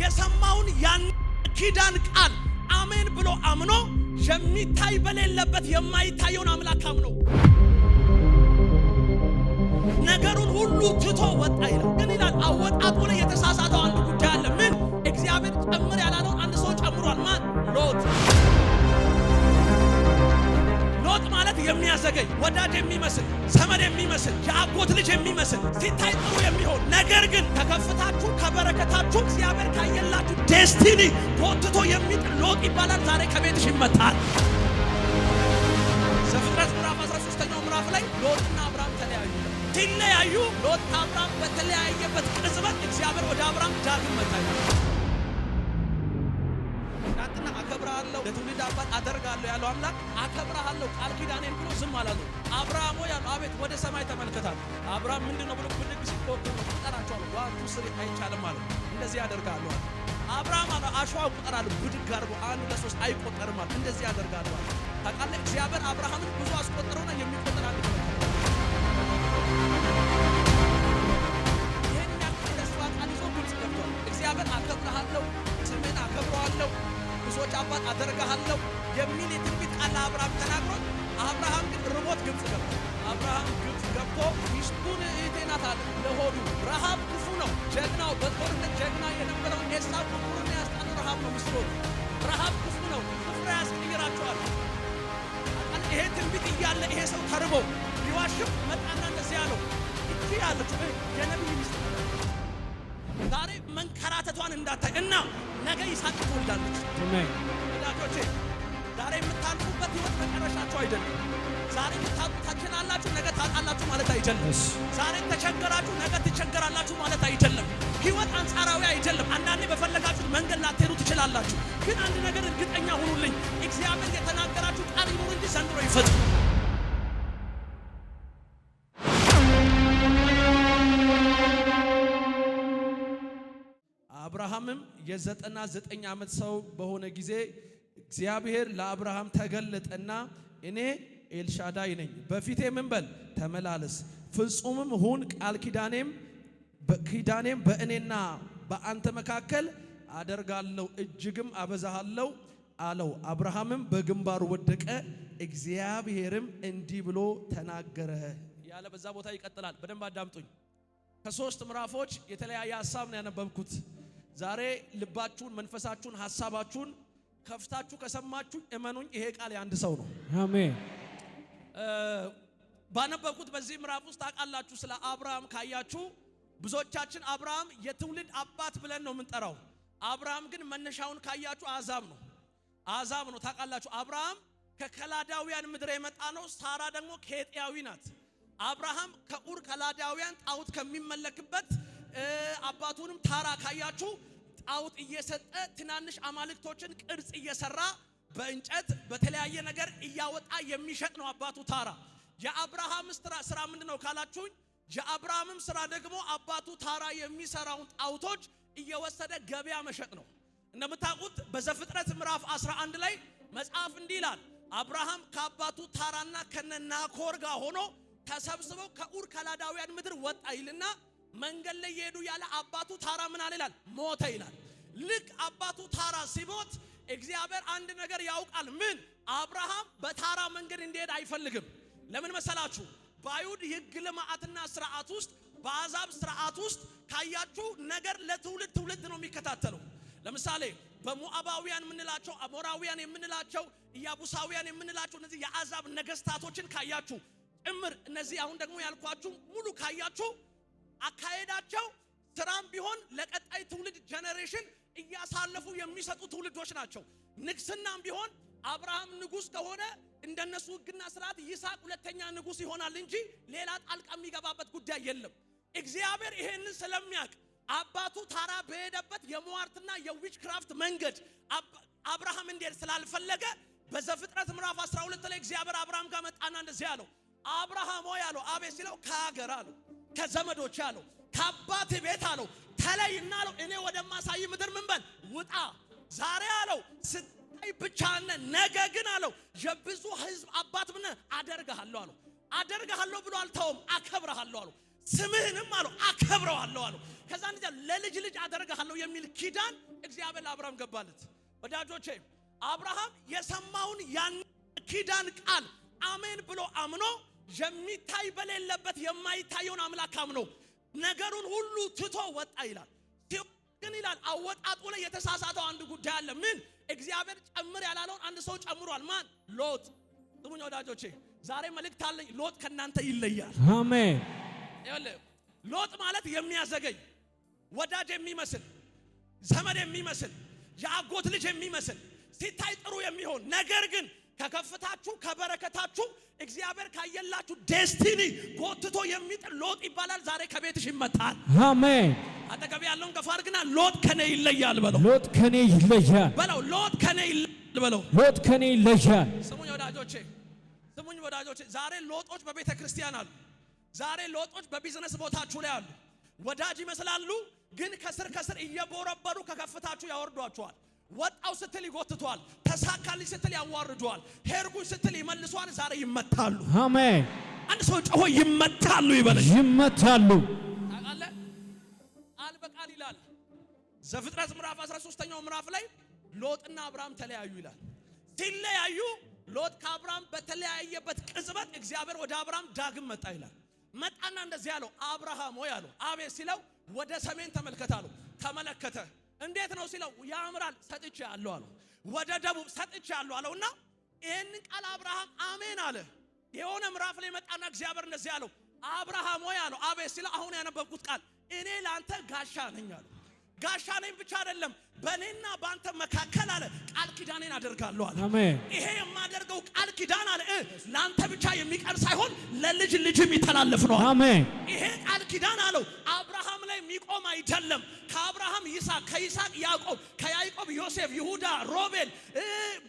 የሰማውን ያን ኪዳን ቃል አሜን ብሎ አምኖ የሚታይ በሌለበት የማይታየውን አምላክ አምኖ ነገሩን ሁሉ ትቶ ወጣ ይላል። ግን ይላል አወጣጡ ላይ የተሳሳተው አንድ ጉዳይ አለ። ምን? እግዚአብሔር ጨምር ያላለውን አንድ ሰው ጨምሯል። ማን? ሎጥ። ሎጥ ማለት የሚያዘገይ ወዳጅ የሚመስል ዘመድ የሚመስል የአጎት ልጅ የሚመስል ሲታይ ጥሩ የሚሆን ነገር ግን ከከፍታችሁ ከበረከታችሁ እግዚአብሔር ካየላችሁ ዴስቲኒ ጎትቶ የሚጥል ሎጥ ይባላል። ዛሬ ከቤትሽ ይመጣል። ዘፍጥረት ምዕራፍ 13ኛው ምዕራፍ ላይ ሎጥና አብርሃም ተለያዩ። ሲለያዩ ሎጥ አብርሃም በተለያየበት ቅጽበት እግዚአብሔር ወደ አብርሃም ዳግም መጣ። እናንተና አከብራለሁ ለትውልድ አባት አደርጋለሁ ያለው አምላክ አከብራለሁ ቃል ኪዳኔን ብሎ ዝም አላለው። አብርሃም ሆይ ያለው አቤት ወደ ሰማይ ተመልከታል። አብርሃም ምንድነው ብሎ ብድግ ሲል ቁጠራቸዋለሁ ዋቱ ስሪ አይቻልም ማለት እንደዚህ ያደርጋሉ አለ። አብርሃም አለ አሸዋው ቁጠራለሁ ብድግ አድርጎ 1 2 3 አይቆጠርም ማለት እንደዚህ ያደርጋሉ አለ። ታውቃለህ እግዚአብሔር አብርሃምን ብዙ አስቆጥረውና የሚቆጠር አንድ ነው። እግዚአብሔር አከብርሃለሁ ስምህን አከብረዋለሁ ብዙዎች አባት አደርግሃለሁ የሚል የትንቢት ቃል ለአብርሃም ተናግሮት አብርሃም ግን ርቦት ግብጽ ገባ። አብርሃም ግብጽ ገብቶ ሚስቱን እህቴ ናት አለ። ለሆዱ ረሃብ ክፉ ነው። ጀግናው በጦርነት ጀግና የነበረው ኤሳው ቁርቁርን ያስጣለው ረሃብ ነው። ሚስቶች ረሃብ ክፉ ነው። ፍሬ ያስቀይራቸዋል። ይሄ ትንቢት እያለ ይሄ ሰው ተርቦ ሊዋሽም መጣና እንደዚህ ያለው እቺ ያለችው የነቢይ ሚስት ዛሬ መንከራተቷን እንዳታይ እና ነገ ይስሐቅ ትወልዳለች። አሜን። ወዳጆቼ ዛሬ የምታልፉበት ህይወት መጨረሻችሁ አይደለም። ዛሬ ታችናላችሁ ነገ ታጣላችሁ ማለት አይደለም። ዛሬ ተቸገራችሁ ነገ ትቸገራላችሁ ማለት አይደለም። ህይወት አንጻራዊ አይደለም። አንዳንዴ በፈለጋችሁት መንገድ ላትሄዱ ትችላላችሁ። ግን አንድ ነገር እርግጠኛ ሁኑልኝ፣ እግዚአብሔር የተናገራችሁ ቃል ይኑር እንጂ ዘንድሮ ይፈጽም። አብርሃምም የ99 ዓመት ሰው በሆነ ጊዜ እግዚአብሔር ለአብርሃም ተገለጠና እኔ ኤልሻዳይ ነኝ፣ በፊቴ ምን በል ተመላለስ፣ ፍጹምም ሁን፣ ቃል ኪዳኔም በእኔና በአንተ መካከል አደርጋለሁ፣ እጅግም አበዛሃለሁ አለው። አብርሃምም በግንባሩ ወደቀ፣ እግዚአብሔርም እንዲህ ብሎ ተናገረ ያለ በዛ ቦታ ይቀጥላል። በደንብ አዳምጡኝ። ከ3 ምዕራፎች የተለያየ ሐሳብ ነው ያነበብኩት። ዛሬ ልባችሁን መንፈሳችሁን ሐሳባችሁን ከፍታችሁ ከሰማችሁ እመኑኝ ይሄ ቃል የአንድ ሰው ነው። አሜን። ባነበብኩት በዚህ ምዕራፍ ውስጥ ታውቃላችሁ ስለ አብርሃም ካያችሁ ብዙዎቻችን አብርሃም የትውልድ አባት ብለን ነው የምንጠራው። አብርሃም ግን መነሻውን ካያችሁ አሕዛብ ነው ታውቃላችሁ። አብርሃም ከከላዳውያን ምድር የመጣ ነው። ሳራ ደግሞ ኬጢያዊ ናት። አብርሃም ከኡር ከላዳውያን ጣዖት ከሚመለክበት አባቱንም ታራ ካያችሁ ጣዖት እየሰጠ ትናንሽ አማልክቶችን ቅርጽ እየሰራ በእንጨት በተለያየ ነገር እያወጣ የሚሸጥ ነው አባቱ ታራ። የአብርሃም ስራ ምንድነው ካላችሁኝ የአብርሃምም ስራ ደግሞ አባቱ ታራ የሚሰራውን ጣዖቶች እየወሰደ ገበያ መሸጥ ነው። እንደምታውቁት በዘፍጥረት ምዕራፍ 11 ላይ መጽሐፍ እንዲህ ይላል፣ አብርሃም ከአባቱ ታራና ከነናኮር ጋር ሆኖ ተሰብስበው ከኡር ከላዳውያን ምድር ወጣ ይልና መንገድ ላይ የሄዱ ያለ አባቱ ታራ ምን አለ ይላል ሞተ ይላል። ልክ አባቱ ታራ ሲሞት እግዚአብሔር አንድ ነገር ያውቃል። ምን? አብርሃም በታራ መንገድ እንዲሄድ አይፈልግም። ለምን መሰላችሁ? በአይሁድ ሕግ ልማትና ስርዓት ውስጥ በአሕዛብ ስርዓት ውስጥ ካያችሁ ነገር ለትውልድ ነው የሚከታተለው። ለምሳሌ በሞዓባውያን የምንላቸው አሞራውያን የምንላቸው ኢያቡሳውያን የምንላቸው እነዚህ የአሕዛብ ነገስታቶችን ካያችሁ ጭምር እነዚህ አሁን ደግሞ ያልኳችሁ ሙሉ ካያችሁ አካሄዳቸው ስራም ቢሆን ለቀጣይ ትውልድ ጄኔሬሽን እያሳለፉ የሚሰጡ ትውልዶች ናቸው። ንግስናም ቢሆን አብርሃም ንጉስ ከሆነ እንደነሱ ሕግና ስርዓት ይስሐቅ ሁለተኛ ንጉስ ይሆናል እንጂ ሌላ ጣልቃ የሚገባበት ጉዳይ የለም። እግዚአብሔር ይሄንን ስለሚያውቅ አባቱ ታራ በሄደበት የሟርትና የዊች ክራፍት መንገድ አብርሃም እንዲሄድ ስላልፈለገ በዘፍጥረት ምዕራፍ 12 ላይ እግዚአብሔር አብርሃም ጋር መጣና እንደዚህ ያለው አብርሃም ሆይ አለው። አቤት ሲለው ከሀገር አለው ከዘመዶች አለው ከአባት ቤት አለው ተለይና አለው እኔ ወደማሳይ ምድር ምን በል ውጣ። ዛሬ አለው ስታይ ብቻህን ነገ ግን አለው የብዙ ህዝብ አባት ምን አደርግሃለሁ አለው። አደርግሃለሁ ብሎ አልተውም፣ አከብርሃለሁ አለው። ስምህንም አለው አከብረዋለሁ አለው። ከዛ እንደዛ ለልጅ ልጅ አደርጋለሁ የሚል ኪዳን እግዚአብሔር ለአብርሃም ገባለት። ወዳጆቼ አብርሃም የሰማውን ያን ኪዳን ቃል አሜን ብሎ አምኖ የሚታይ በሌለበት የማይታየውን አምላክ አምኖ ነገሩን ሁሉ ትቶ ወጣ ይላል። ግን ይላል አወጣጡ ላይ የተሳሳተው አንድ ጉዳይ አለ። ምን? እግዚአብሔር ጨምር ያላለውን አንድ ሰው ጨምሯል። ማን? ሎጥ። ስሙኝ ወዳጆቼ ዛሬ መልእክት አለኝ። ሎጥ ከናንተ ይለያል። አሜን። ሎጥ ማለት የሚያዘገይ ወዳጅ የሚመስል ዘመድ የሚመስል የአጎት ልጅ የሚመስል ሲታይ ጥሩ የሚሆን ነገር ግን ከከፍታችሁ ከበረከታችሁ እግዚአብሔር ካየላችሁ ዴስቲኒ ጎትቶ የሚጥል ሎጥ ይባላል። ዛሬ ከቤትሽ ይመታል። አሜን። አጠገብ ያለውን ገፋር ግና ሎጥ ከኔ ይለያል በለው። ሎጥ ከኔ ይለያል በለው። ሎጥ ከኔ ይለያል በለው። ሎጥ ከኔ ይለያል። ስሙኝ ወዳጆቼ ዛሬ ሎጦች በቤተ ክርስቲያን አሉ። ዛሬ ሎጦች በቢዝነስ ቦታችሁ ላይ አሉ። ወዳጅ ይመስላሉ ግን ከስር እየቦረበሩ ከከፍታችሁ ያወርዷቸዋል። ወጣው ስትል ይጎትቷል። ተሳካልኝ ስትል ያዋርዷል። ሄርጉኝ ስትል ይመልሷል። ዛሬ ይመታሉ። አሜን። አንድ ሰው ጮሆ ይመታሉ ይበለኝ። ይመታሉ። ታውቃለህ ቃል በቃል ይላል ዘፍጥረት ምዕራፍ 13ኛው ምዕራፍ ላይ ሎጥና አብርሃም ተለያዩ ይላል። ሲለያዩ ሎጥ ከአብርሃም በተለያየበት ቅጽበት እግዚአብሔር ወደ አብርሃም ዳግም መጣ ይላል። መጣና እንደዚህ ያለው አብርሃም ሆይ አለው። አቤት ሲለው ወደ ሰሜን ተመልከት አለው። ተመለከተ። እንዴት ነው ሲለው ያምራል ሰጥቼአለሁ አለው። ወደ ደቡብ ሰጥቼአለሁ አለውና ይሄንን ቃል አብርሃም አሜን አለ። የሆነ ምዕራፍ ላይ መጣና እግዚአብሔር እንደዚህ ያለው አብርሃም ሆይ አለው። አቤት ሲለው አሁን ያነበብኩት ቃል እኔ ላንተ ጋሻ ነኝ አለ። ጋሻ ነኝ ብቻ አይደለም በእኔና በአንተ መካከል አለ ቃል ኪዳኔን አደርጋለሁ አለ። አሜን። ይሄ የማደርገው ቃል ኪዳን አለ ላንተ ብቻ የሚቀር ሳይሆን ለልጅ ልጅ የሚተላለፍ ነው። አሜን። ይሄ ቃል ኪዳን አለው አብርሃም ላይ የሚቆም አይደለም። ከአብርሃም ይስሐቅ፣ ከይስሐቅ ያዕቆብ፣ ከያዕቆብ ዮሴፍ፣ ይሁዳ፣ ሮቤል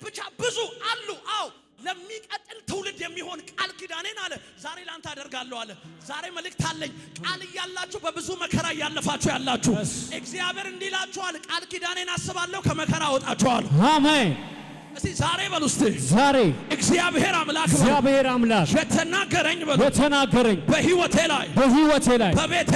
ብቻ ብዙ አሉ። አዎ ለሚቀጥል ትውልድ የሚሆን ቃል ኪዳኔን አለ ዛሬ ላንተ አደርጋለሁ አለ። ዛሬ መልእክት አለኝ። ቃል እያላችሁ በብዙ መከራ እያለፋችሁ ያላችሁ እግዚአብሔር እንዲላችኋል ቃል ኪዳኔን አስባለሁ ከመከራ አወጣችኋለሁ። አሜን። እስቲ ዛሬ በሉ እስቲ ዛሬ እግዚአብሔር አምላክ የተናገረኝ በሉ የተናገረኝ በህይወቴ ላይ በቤቴ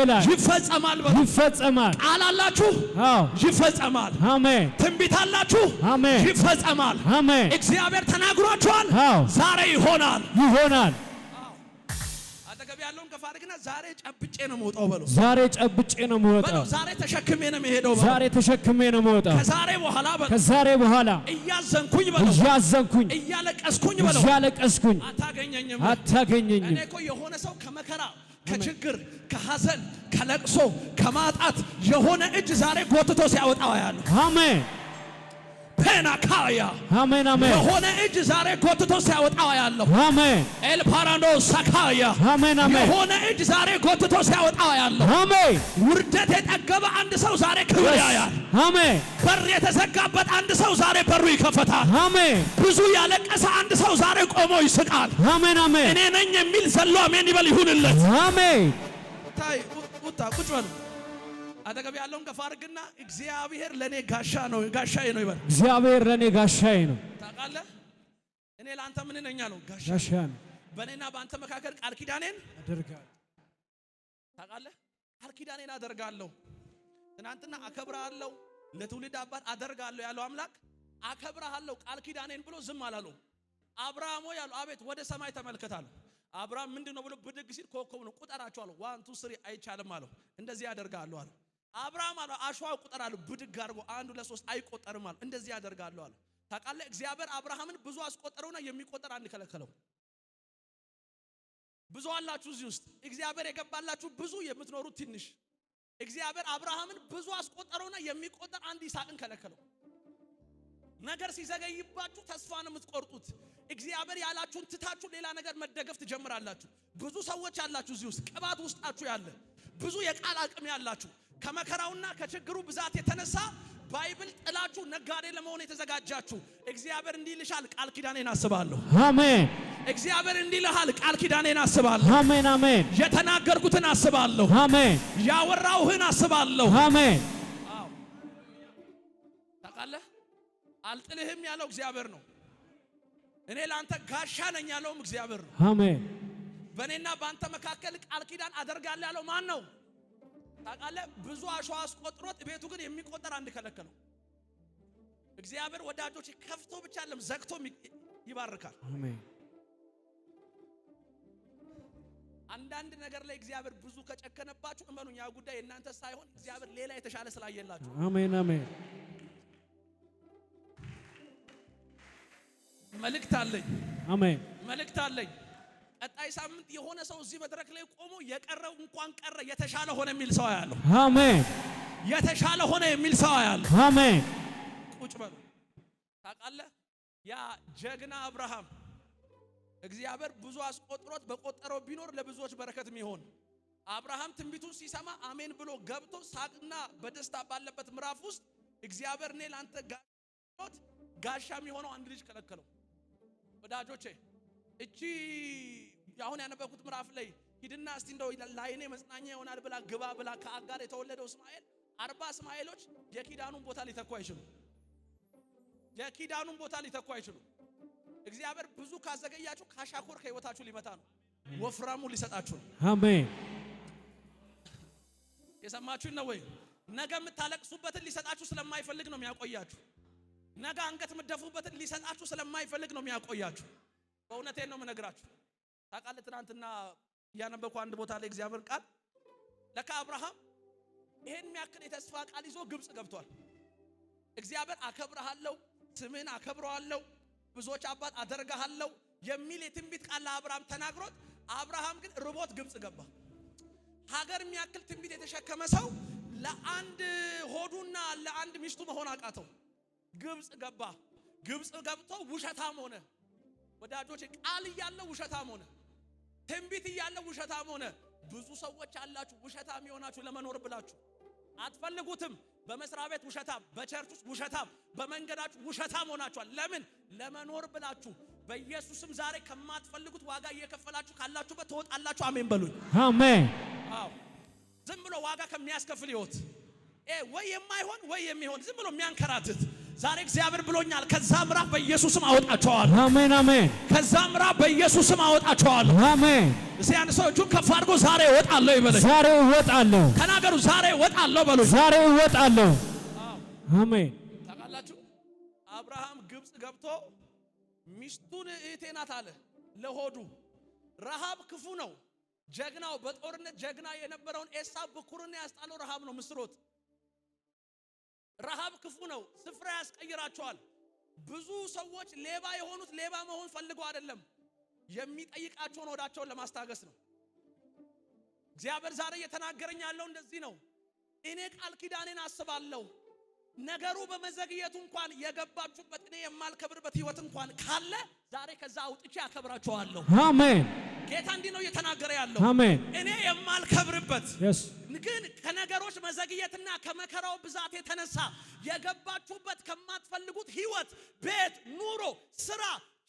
ላይ ይፈጸማል በሉ። ይፈጸማል። ቃል አላችሁ? አዎ ይፈጸማል። አሜን። ትንቢት አላችሁ? አሜን ይፈጸማል። አሜን። እግዚአብሔር ተናግሯችኋል? አዎ ዛሬ ይሆናል። አጠገብ ያለውን ከፋርግና ዛሬ ጨብጬ ነው የምወጣው በሉ። ዛሬ ጨብጬ ነው የምወጣው። ዛሬ ተሸክሜ ነው የምሄደው በሉ። ዛሬ ተሸክሜ ነው የምወጣው። ከዛሬ በኋላ እያዘንኩኝ በሉ። እያለቀስኩኝ በሉ። አታገኘኝም። እኔ እኮ የሆነ ሰው ከመከራ ከችግር ከሐዘን ከለቅሶ ከማጣት የሆነ እጅ ዛሬ ጎትቶ ሲያወጣው ያለው አሜን። ፔናካያ አሜን አሜን። የሆነ እጅ ዛሬ ጎትቶ ሲያወጣው ያለው አሜን። ኤልፓራንዶ ሳካያ አሜን አሜን። የሆነ እጅ ዛሬ ጎትቶ ሲያወጣው ያለው አሜን። ውርደት የጠገበ አንድ ሰው ዛሬ ክብር ያያል። አሜን። በር የተዘጋበት አንድ ሰው ዛሬ በሩ ይከፈታል። አሜን። ብዙ ያለቀሰ አንድ ሰው ዛሬ ቆሞ ይስቃል። አሜን አሜን። እኔ ነኝ የሚል ዘሎ አሜን ይበል ይሁንለት። አሜን። ታይ ቁጭ በሉ። አጠገብ ያለውን ከፋርግና እግዚአብሔር ለኔ ጋሻዬ ነው ይበል። እግዚአብሔር ለኔ ጋሻዬ ነው። ታውቃለህ እኔ ላንተ ምን ነኝ አለው? ጋሻ ነው። በእኔና በአንተ መካከል ቃል ኪዳኔን አደርጋለሁ። ታውቃለህ ቃል ኪዳኔን አደርጋለሁ። ትናንትና አከብርሃለሁ ለትውልድ አባት አደርጋለሁ ያለው አምላክ አከብርሃለሁ ቃል ኪዳኔን ብሎ ዝም አላለው። አብርሃም ሆይ ያለው አቤት ወደ ሰማይ ተመልከታለሁ። አብርሃም ምንድነው ብሎ ብድግ ሲል ኮከብ ነው ቁጠራቸው አለው። 1 2 3 አይቻልም አለው። እንደዚህ ያደርጋለሁ አለው። አብርሃም አለው አሸዋው ቁጠር አለው። ብድግ አድርጎ 1 2 3 አይቆጠርም አለው። እንደዚህ ያደርጋለሁ አለው። ታውቃለህ እግዚአብሔር አብርሃምን ብዙ አስቆጠረውና የሚቆጠር አንድ ከለከለው። ብዙ አላችሁ እዚህ ውስጥ እግዚአብሔር የገባላችሁ ብዙ የምትኖሩት ትንሽ። እግዚአብሔር አብርሃምን ብዙ አስቆጠረውና የሚቆጠር አንድ ይስሐቅን ከለከለው። ነገር ሲዘገይባችሁ ተስፋ ነው የምትቆርጡት። እግዚአብሔር ያላችሁን ትታችሁ ሌላ ነገር መደገፍ ትጀምራላችሁ። ብዙ ሰዎች ያላችሁ እዚህ ውስጥ ቅባት ውስጣችሁ ያለ ብዙ የቃል አቅም ያላችሁ ከመከራውና ከችግሩ ብዛት የተነሳ ባይብል ጥላችሁ ነጋዴ ለመሆን የተዘጋጃችሁ እግዚአብሔር እንዲህ ይልሻል ቃል ኪዳኔን አስባለሁ። አሜን። እግዚአብሔር እንዲህ ይልሃል ቃል ኪዳኔን አስባለሁ። አሜን አሜን። የተናገርኩትን አስባለሁ። አሜን። ያወራውህን አስባለሁ። አሜን። አዎ ታውቃለህ አልጥልህም ያለው እግዚአብሔር ነው። እኔ ላንተ ጋሻ ነኝ ያለውም እግዚአብሔር ነው። አሜን። በእኔና ባንተ መካከል ቃል ኪዳን አደርጋለሁ ያለው ማን ነው? ታውቃለህ? ብዙ አሸዋ አስቆጥሮት ቤቱ ግን የሚቆጠር አንድ ከለከለው። እግዚአብሔር ወዳጆች ከፍቶ ብቻ አይደለም ዘግቶ ይባርካል። አሜን። አንዳንድ ነገር ላይ እግዚአብሔር ብዙ ከጨከነባችሁ እመኑኝ ያ ጉዳይ እናንተ ሳይሆን እግዚአብሔር ሌላ የተሻለ ስላየላችሁ። አሜን አሜን። መልእክት አለኝ። አሜን። መልእክት አለኝ። ቀጣይ ሳምንት የሆነ ሰው እዚህ መድረክ ላይ ቆሞ የቀረው እንኳን ቀረ የተሻለ ሆነ የሚል ሰው ያለው። አሜን። የተሻለ ሆነ የሚል ሰው ያለው። አሜን። ቁጭ በሉ። ታውቃለህ ያ ጀግና አብርሃም እግዚአብሔር ብዙ አስቆጥሮት በቆጠረው ቢኖር ለብዙዎች በረከት የሚሆን አብርሃም ትንቢቱን ሲሰማ አሜን ብሎ ገብቶ ሳቅና በደስታ ባለበት ምዕራፍ ውስጥ እግዚአብሔር እኔ ላንተ ጋሻ የሚሆነው አንድ ልጅ ከለከለው። ወዳጆቼ እቺ አሁን ያነበብኩት ምዕራፍ ላይ ሂድና እስቲ እንደው ላይኔ መጽናኛ ይሆናል ብላ ግባ ብላ ከአጋር የተወለደው እስማኤል 40 እስማኤሎች የኪዳኑን ቦታ ሊተኩ አይችሉም። የኪዳኑን ቦታ ሊተኩ አይችሉም። እግዚአብሔር ብዙ ካዘገያችሁ ካሻኮር ከህይወታችሁ ሊመታ ነው። ወፍራሙ ሊሰጣችሁ ነው። አሜን። የሰማችሁ ነው ወይ? ነገ የምታለቅሱበትን ሊሰጣችሁ ስለማይፈልግ ነው የሚያቆያችሁ። ነገ አንገት የምትደፉበትን ሊሰጣችሁ ስለማይፈልግ ነው የሚያቆያችሁ። በእውነቴን ነው የምነግራችሁ። ታውቃለህ ትናንትና ያነበብኩ አንድ ቦታ ላይ እግዚአብሔር ቃል ለካ አብርሃም ይሄን የሚያክል የተስፋ ቃል ይዞ ግብጽ ገብቷል። እግዚአብሔር አከብርሃለሁ፣ ስምህን አከብረዋለሁ፣ ብዙዎች አባት አደርጋለሁ የሚል የትንቢት ቃል ለአብርሃም ተናግሮት አብርሃም ግን ርቦት ግብጽ ገባ። ሀገር የሚያክል ትንቢት የተሸከመ ሰው ለአንድ ሆዱና ለአንድ ሚስቱ መሆን አቃተው። ግብጽ ገባ። ግብጽ ገብቶ ውሸታም ሆነ። ወዳጆች ቃል እያለ ውሸታም ሆነ። ትንቢት እያለ ውሸታም ሆነ። ብዙ ሰዎች አላችሁ ውሸታም የሆናችሁ ለመኖር ብላችሁ አትፈልጉትም። በመስሪያ ቤት ውሸታም፣ በቸርች ውስጥ ውሸታም፣ በመንገዳችሁ ውሸታም ሆናችኋል። ለምን? ለመኖር ብላችሁ። በኢየሱስም ዛሬ ከማትፈልጉት ዋጋ እየከፈላችሁ ካላችሁበት ትወጣላችሁ። አሜን በሉኝ። አሜን። አዎ ዝም ብሎ ዋጋ ከሚያስከፍል ህይወት ወይ የማይሆን ወይ የሚሆን ዝም ብሎ የሚያንከራትት ዛሬ እግዚአብሔር ብሎኛል። ከዛ ምዕራፍ በኢየሱስም አወጣቸዋለሁ። አሜን አሜን። ከዛ ምዕራፍ በኢየሱስም አወጣቸዋለሁ። አሜን። እስቲ አንድ ሰው እጁን ከፍ አድርጎ ዛሬ እወጣለሁ ይበለኝ። ዛሬ እወጣለሁ። ተናገሩ። ዛሬ እወጣለሁ በሉኝ። ዛሬ እወጣለሁ። አሜን። ታውቃላችሁ አብርሃም ግብጽ ገብቶ ሚስቱን እህቴ ናት አለ ለሆዱ። ረሃብ ክፉ ነው። ጀግናው በጦርነት ጀግና የነበረውን ኤሳው ብኩርና ያስጣለው ረሃብ ነው። ምስሮት ረሃብ ክፉ ነው። ስፍራ ያስቀይራቸዋል። ብዙ ሰዎች ሌባ የሆኑት ሌባ መሆን ፈልገው አይደለም፣ የሚጠይቃቸውን ወዳቸውን ለማስታገስ ነው። እግዚአብሔር ዛሬ እየተናገረኝ ያለው እንደዚህ ነው። እኔ ቃል ኪዳኔን አስባለሁ። ነገሩ በመዘግየቱ እንኳን የገባችሁበት እኔ የማልከብርበት ህይወት እንኳን ካለ ዛሬ ከዛ አውጥቼ አከብራቸዋለሁ። አሜን። ጌታ እንዲህ ነው እየተናገረ ያለው። አሜን። እኔ የማልከብርበት ግን ከነገሮች መዘግየትና ከመከራው ብዛት የተነሳ የገባችሁበት ከማትፈልጉት ህይወት፣ ቤት፣ ኑሮ፣ ስራ፣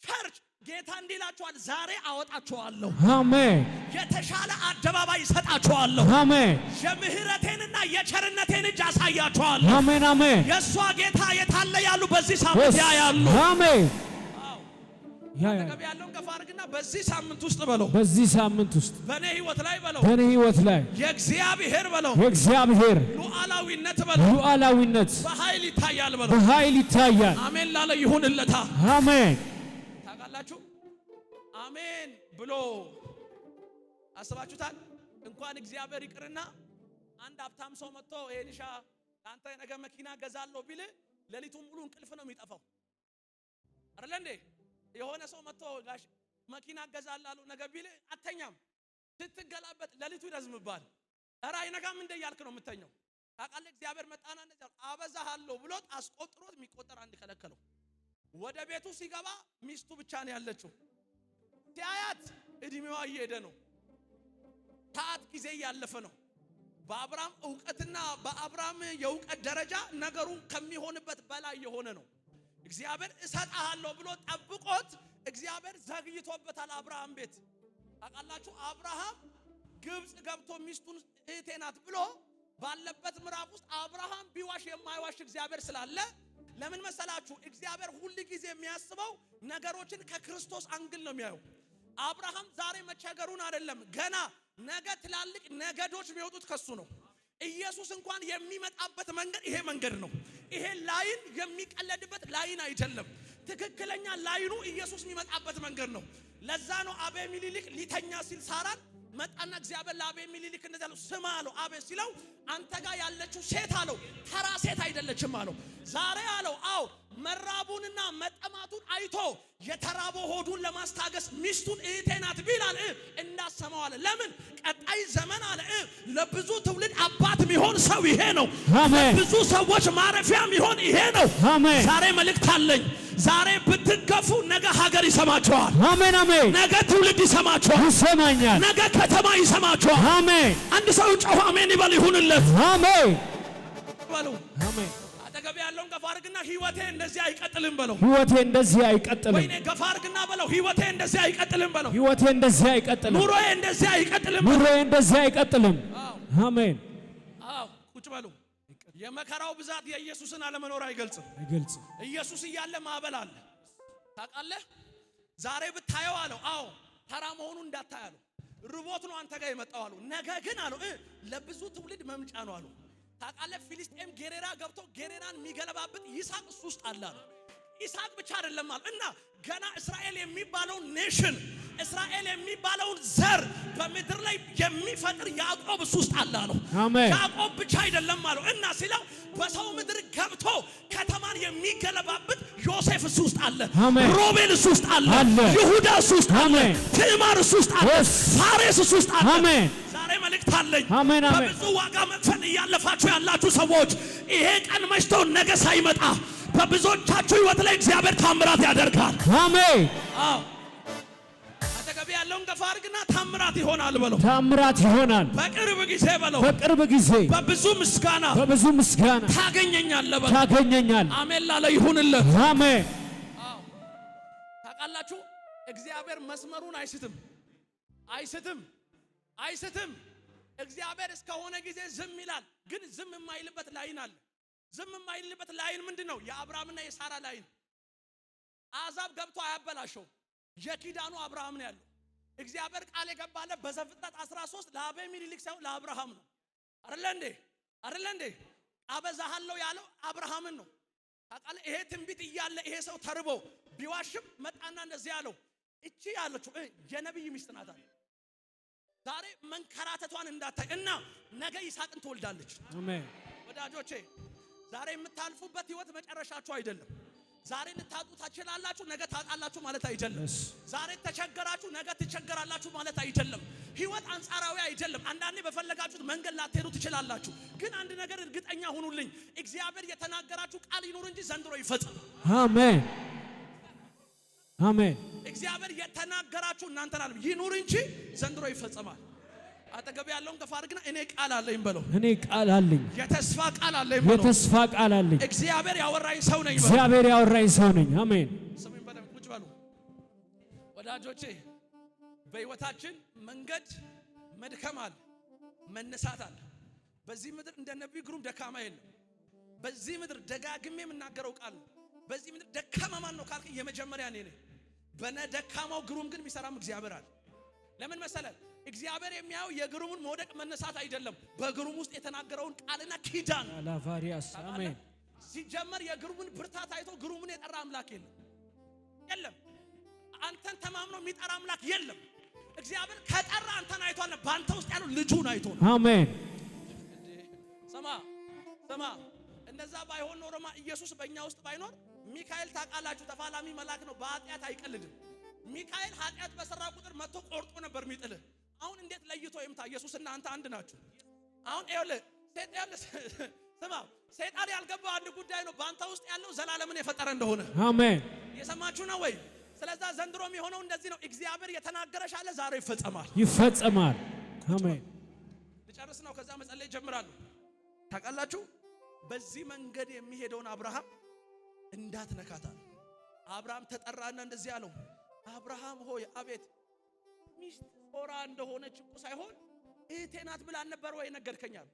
ቸርች ጌታ እንዲላችኋል ዛሬ አወጣችኋለሁ። አሜን። የተሻለ አደባባይ ይሰጣችኋለሁ። አሜን። የምህረቴንና የቸርነቴን እጅ አሳያችኋለሁ። አሜን አሜን። የእሷ ጌታ የታለ ያሉ በዚህ ሳምንት ያያሉ። አሜን። ተቀበል ያለውን ከፍ አድርግና በዚህ ሳምንት ውስጥ በለው። በዚህ ሳምንት ውስጥ በኔ ህይወት ላይ በለው። በኔ ህይወት ላይ የእግዚአብሔር በለው። የእግዚአብሔር ሉዓላዊነት በለው። ሉዓላዊነት በኃይል ይታያል በለው። በኃይል ይታያል። አሜን ላለ ይሁንለታ። አሜን። ታውቃላችሁ አሜን ብሎ አስባችሁታል? እንኳን እግዚአብሔር ይቅርና አንድ ሀብታም ሰው መጥቶ ኤሊሻ አንተ ነገ መኪና ገዛለሁ ቢል ሌሊቱን ሙሉ እንቅልፍ ነው የሚጠፋው አይደል እንዴ? የሆነ ሰው መጥቶ ጋሽ መኪና ገዛላለሁ ነገ ቢል አተኛም። ስትገላበጥ ሌሊቱ ይረዝምባል። ኧረ አይነጋም እንደ ያልክ ነው የምተኛው። ታውቃለህ እግዚአብሔር መጣና እንደዚህ አበዛሃለሁ ብሎት አስቆጥሮት የሚቆጠር አንድ ከለከለው። ወደ ቤቱ ሲገባ ሚስቱ ብቻ ነው ያለችው። ሲያያት እድሜዋ እየሄደ ነው። ታት ጊዜ እያለፈ ነው። በአብርሃም ዕውቀትና በአብርሃም የዕውቀት ደረጃ ነገሩ ከሚሆንበት በላይ የሆነ ነው። እግዚአብሔር እሰጣለሁ ብሎ ጠብቆት እግዚአብሔር ዘግይቶበታል። አብርሃም ቤት ታውቃላችሁ አብርሃም ግብጽ ገብቶ ሚስቱን እህቴ ናት ብሎ ባለበት ምዕራፍ ውስጥ አብርሃም ቢዋሽ የማይዋሽ እግዚአብሔር ስላለ ለምን መሰላችሁ? እግዚአብሔር ሁሉ ጊዜ የሚያስበው ነገሮችን ከክርስቶስ አንግል ነው የሚያየው። አብርሃም ዛሬ መቸገሩን አይደለም ገና ነገ ትላልቅ ነገዶች የሚወጡት ከሱ ነው። ኢየሱስ እንኳን የሚመጣበት መንገድ ይሄ መንገድ ነው። ይሄ ላይን የሚቀለድበት ላይን አይደለም። ትክክለኛ ላይኑ ኢየሱስ የሚመጣበት መንገድ ነው። ለዛ ነው አቤሜሌክ ሊተኛ ሲል ሳራን መጣና እግዚአብሔር ለአቤሜሌክ እንደዛ አለው፣ ስማ አለው። አቤ ሲለው አንተ ጋር ያለችው ሴት አለው ተራ ሴት አይደለችም አለው። ዛሬ አለው አው መራቡንና መጠማቱን አይቶ የተራበው ሆዱን ለማስታገስ ሚስቱን እህቴ ናት ቢላል እንዳሰማው አለ። ለምን ቀጣይ ዘመን አለ ለብዙ ትውልድ አባት የሚሆን ሰው ይሄ ነው። ብዙ ሰዎች ማረፊያ የሚሆን ይሄ ነው። ዛሬ መልእክት አለኝ። ዛሬ ብትገፉ ነገ ሀገር ይሰማቸዋል። አሜን አሜን። ነገ ትውልድ ይሰማቸዋል፣ ይሰማኛል። ነገ ከተማ ይሰማቸዋል። አሜን። አንድ ሰው ጮህ አሜን ይበል። ይሁንለት። አሜን በሉ። አሜን። አጠገብ ያለውን ገፋ አድርግና ህይወቴ እንደዚህ አይቀጥልም በለው። ህይወቴ እንደዚህ አይቀጥልም። ወይኔ ገፋ አድርግና በለው። ህይወቴ እንደዚህ አይቀጥልም በለው። ህይወቴ እንደዚህ አይቀጥልም። ኑሮዬ እንደዚህ አይቀጥልም። ኑሮዬ እንደዚህ አይቀጥልም። አሜን። አዎ ቁጭ በሉ። የመከራው ብዛት የኢየሱስን አለመኖር አይገልጽም። ኢየሱስ እያለ ማዕበል አለ። ታውቃለህ? ዛሬ ብታየው አለው አዎ ተራ መሆኑን እንዳታይ አለው። ርቦት ነው አንተ ጋር የመጣው አለው። ነገ ግን አለው ለብዙ ትውልድ መምጫ ነው አለው። ታውቃለህ? ፊሊስጤም ጌሬራ ገብቶ ጌሬራን የሚገለባብጥ ይስሐቅ እሱ ውስጥ አለ አለው። ይስሐቅ ብቻ አይደለም አለው እና ገና እስራኤል የሚባለውን ኔሽን እስራኤል የሚባለውን ዘር በምድር ላይ የሚፈጥር ያዕቆብ እሱ ውስጥ አለ አለው። ያዕቆብ ብቻ አይደለም አለው እና ሲለው በሰው ምድር ገብቶ ከተማን የሚገለባብጥ ዮሴፍ እሱ ውስጥ አለ። ሮቤል እሱ ውስጥ አለ። ይሁዳ እሱ ውስጥ አለ። ትዕማር እሱ ውስጥ አለ። ፋሬስ እሱ ውስጥ አለ። ዛሬ መልእክት አለኝ። በብዙ ዋጋ መክፈል እያለፋችሁ ያላችሁ ሰዎች ይሄ ቀን መሽቶ ነገ ሳይመጣ በብዙዎቻችሁ ህይወት ላይ እግዚአብሔር ታምራት ያደርጋል። አሜን። አዎ አጠገብ ያለውን ገፋ አድርግና ታምራት ይሆናል በለው። ታምራት ይሆናል በቅርብ ጊዜ በለው። በቅርብ ጊዜ በብዙ ምስጋና ታገኘኛለህ በለው። ታገኘኛለህ። አሜን ላለ ይሁንለት። አሜን። አዎ ታውቃላችሁ እግዚአብሔር መስመሩን አይስትም። እግዚአብሔር እስከሆነ ጊዜ ዝም ይላል። ግን ዝም የማይልበት ላይን አለ። ዝም የማይልበት ላይን ምንድነው? የአብርሃምና የሳራ ላይን። አሕዛብ ገብቶ አያበላሸው። የኪዳኑ አብርሃም ነው ያለው። እግዚአብሔር ቃል የገባለ በዘፍጥረት 13 ለአቤሜሌክ ሳይሆን ለአብርሃም ነው። አይደለ እንዴ? አበዛሃለሁ ያለው አብርሃምን ነው። ታውቃለህ? ይሄ ትንቢት እያለ ይሄ ሰው ተርቦ ቢዋሽም መጣና እንደዚህ ያለው እቺ ያለችው የነብይ ሚስት ናት አለ። ዛሬ መንከራተቷን እንዳታይ እና ነገ ይስሐቅን ትወልዳለች። አሜን። ወዳጆቼ ዛሬ የምታልፉበት ህይወት መጨረሻችሁ አይደለም። ዛሬ ልታጡ ትችላላችሁ፣ ነገ ታጣላችሁ ማለት አይደለም። ዛሬ ተቸገራችሁ፣ ነገ ትቸገራላችሁ ማለት አይደለም። ህይወት አንጻራዊ አይደለም። አንዳንዴ በፈለጋችሁት መንገድ ላትሄዱ ትችላላችሁ። ግን አንድ ነገር እርግጠኛ ሁኑልኝ፣ እግዚአብሔር የተናገራችሁ ቃል ይኑር እንጂ ዘንድሮ ይፈጸም። አሜን አሜን። እግዚአብሔር የተናገራችሁ እናንተን አለ ይኑር እንጂ ዘንድሮ ይፈጸማል። አጠገብ ያለውን ገፋ አድርግና እኔ ቃል አለኝ በለው። እኔ ቃል አለኝ፣ የተስፋ ቃል አለኝ በለው። የተስፋ ቃል አለኝ። እግዚአብሔር ያወራኝ ሰው ነኝ በለው። እግዚአብሔር ያወራኝ ሰው ነኝ። አሜን። ስሙኝ በለው። ቁጭ በሉ ወዳጆቼ። በህይወታችን መንገድ መድከም አለ፣ መነሳት አለ። በዚህ ምድር እንደ ነብይ ግሩም ደካማ የለም። በዚህ ምድር ደጋግሜ የምናገረው ቃል ነው። በዚህ ምድር ደካማ ማን ነው ካልክ የመጀመሪያ እኔ ነኝ። በነ ደካማው ግሩም ግን የሚሰራም እግዚአብሔር አለ። ለምን መሰለ? እግዚአብሔር የሚያየው የግሩሙን መውደቅ መነሳት አይደለም፣ በግሩም ውስጥ የተናገረውን ቃልና ኪዳን አላፋሪያስ። አሜን። ሲጀመር የግሩሙን ብርታት አይቶ ግሩሙን የጠራ አምላክ የለም። አንተን ተማምኖ የሚጠራ አምላክ የለም። እግዚአብሔር ከጠራ አንተን አይቷል። ባንተ ውስጥ ያለው ልጁን አይቶ ነው። አሜን። ሰማ እንደዛ ባይሆን ኖሮማ ኢየሱስ በእኛ ውስጥ ባይኖር ሚካኤል ታውቃላችሁ ተፋላሚ መልአክ ነው። በኃጢአት አይቀልድም። ሚካኤል ኃጢአት በሰራ ቁጥር መጥቶ ቆርጦ ነበር የሚጥልህ። አሁን እንዴት ለይቶ ይምታ? ኢየሱስና አንተ አንድ ናችሁ። አሁን ሰይጣን ያልገባው አንድ ጉዳይ ነው። በአንተ ውስጥ ያለው ዘላለምን የፈጠረ እንደሆነ። አሜን። እየሰማችሁ ነው ወይ? ስለዛ ዘንድሮ የሚሆነው እንደዚህ ነው። እግዚአብሔር የተናገረሽ አለ ዛሬ ይፈጸማል። አሜን። ልጨርስ ነው፣ ከዛ መጸለይ ጀምራለሁ። ታውቃላችሁ በዚህ መንገድ የሚሄደውን አብርሃም እንዳትነካታል። አብርሃም ተጠራና እንደዚህ አለው፣ አብርሃም ሆይ አቤት። ሚስት ጾራ እንደሆነች እኮ ሳይሆን እህቴ ናት ብላ ነበር ወይ ነገርከኛል።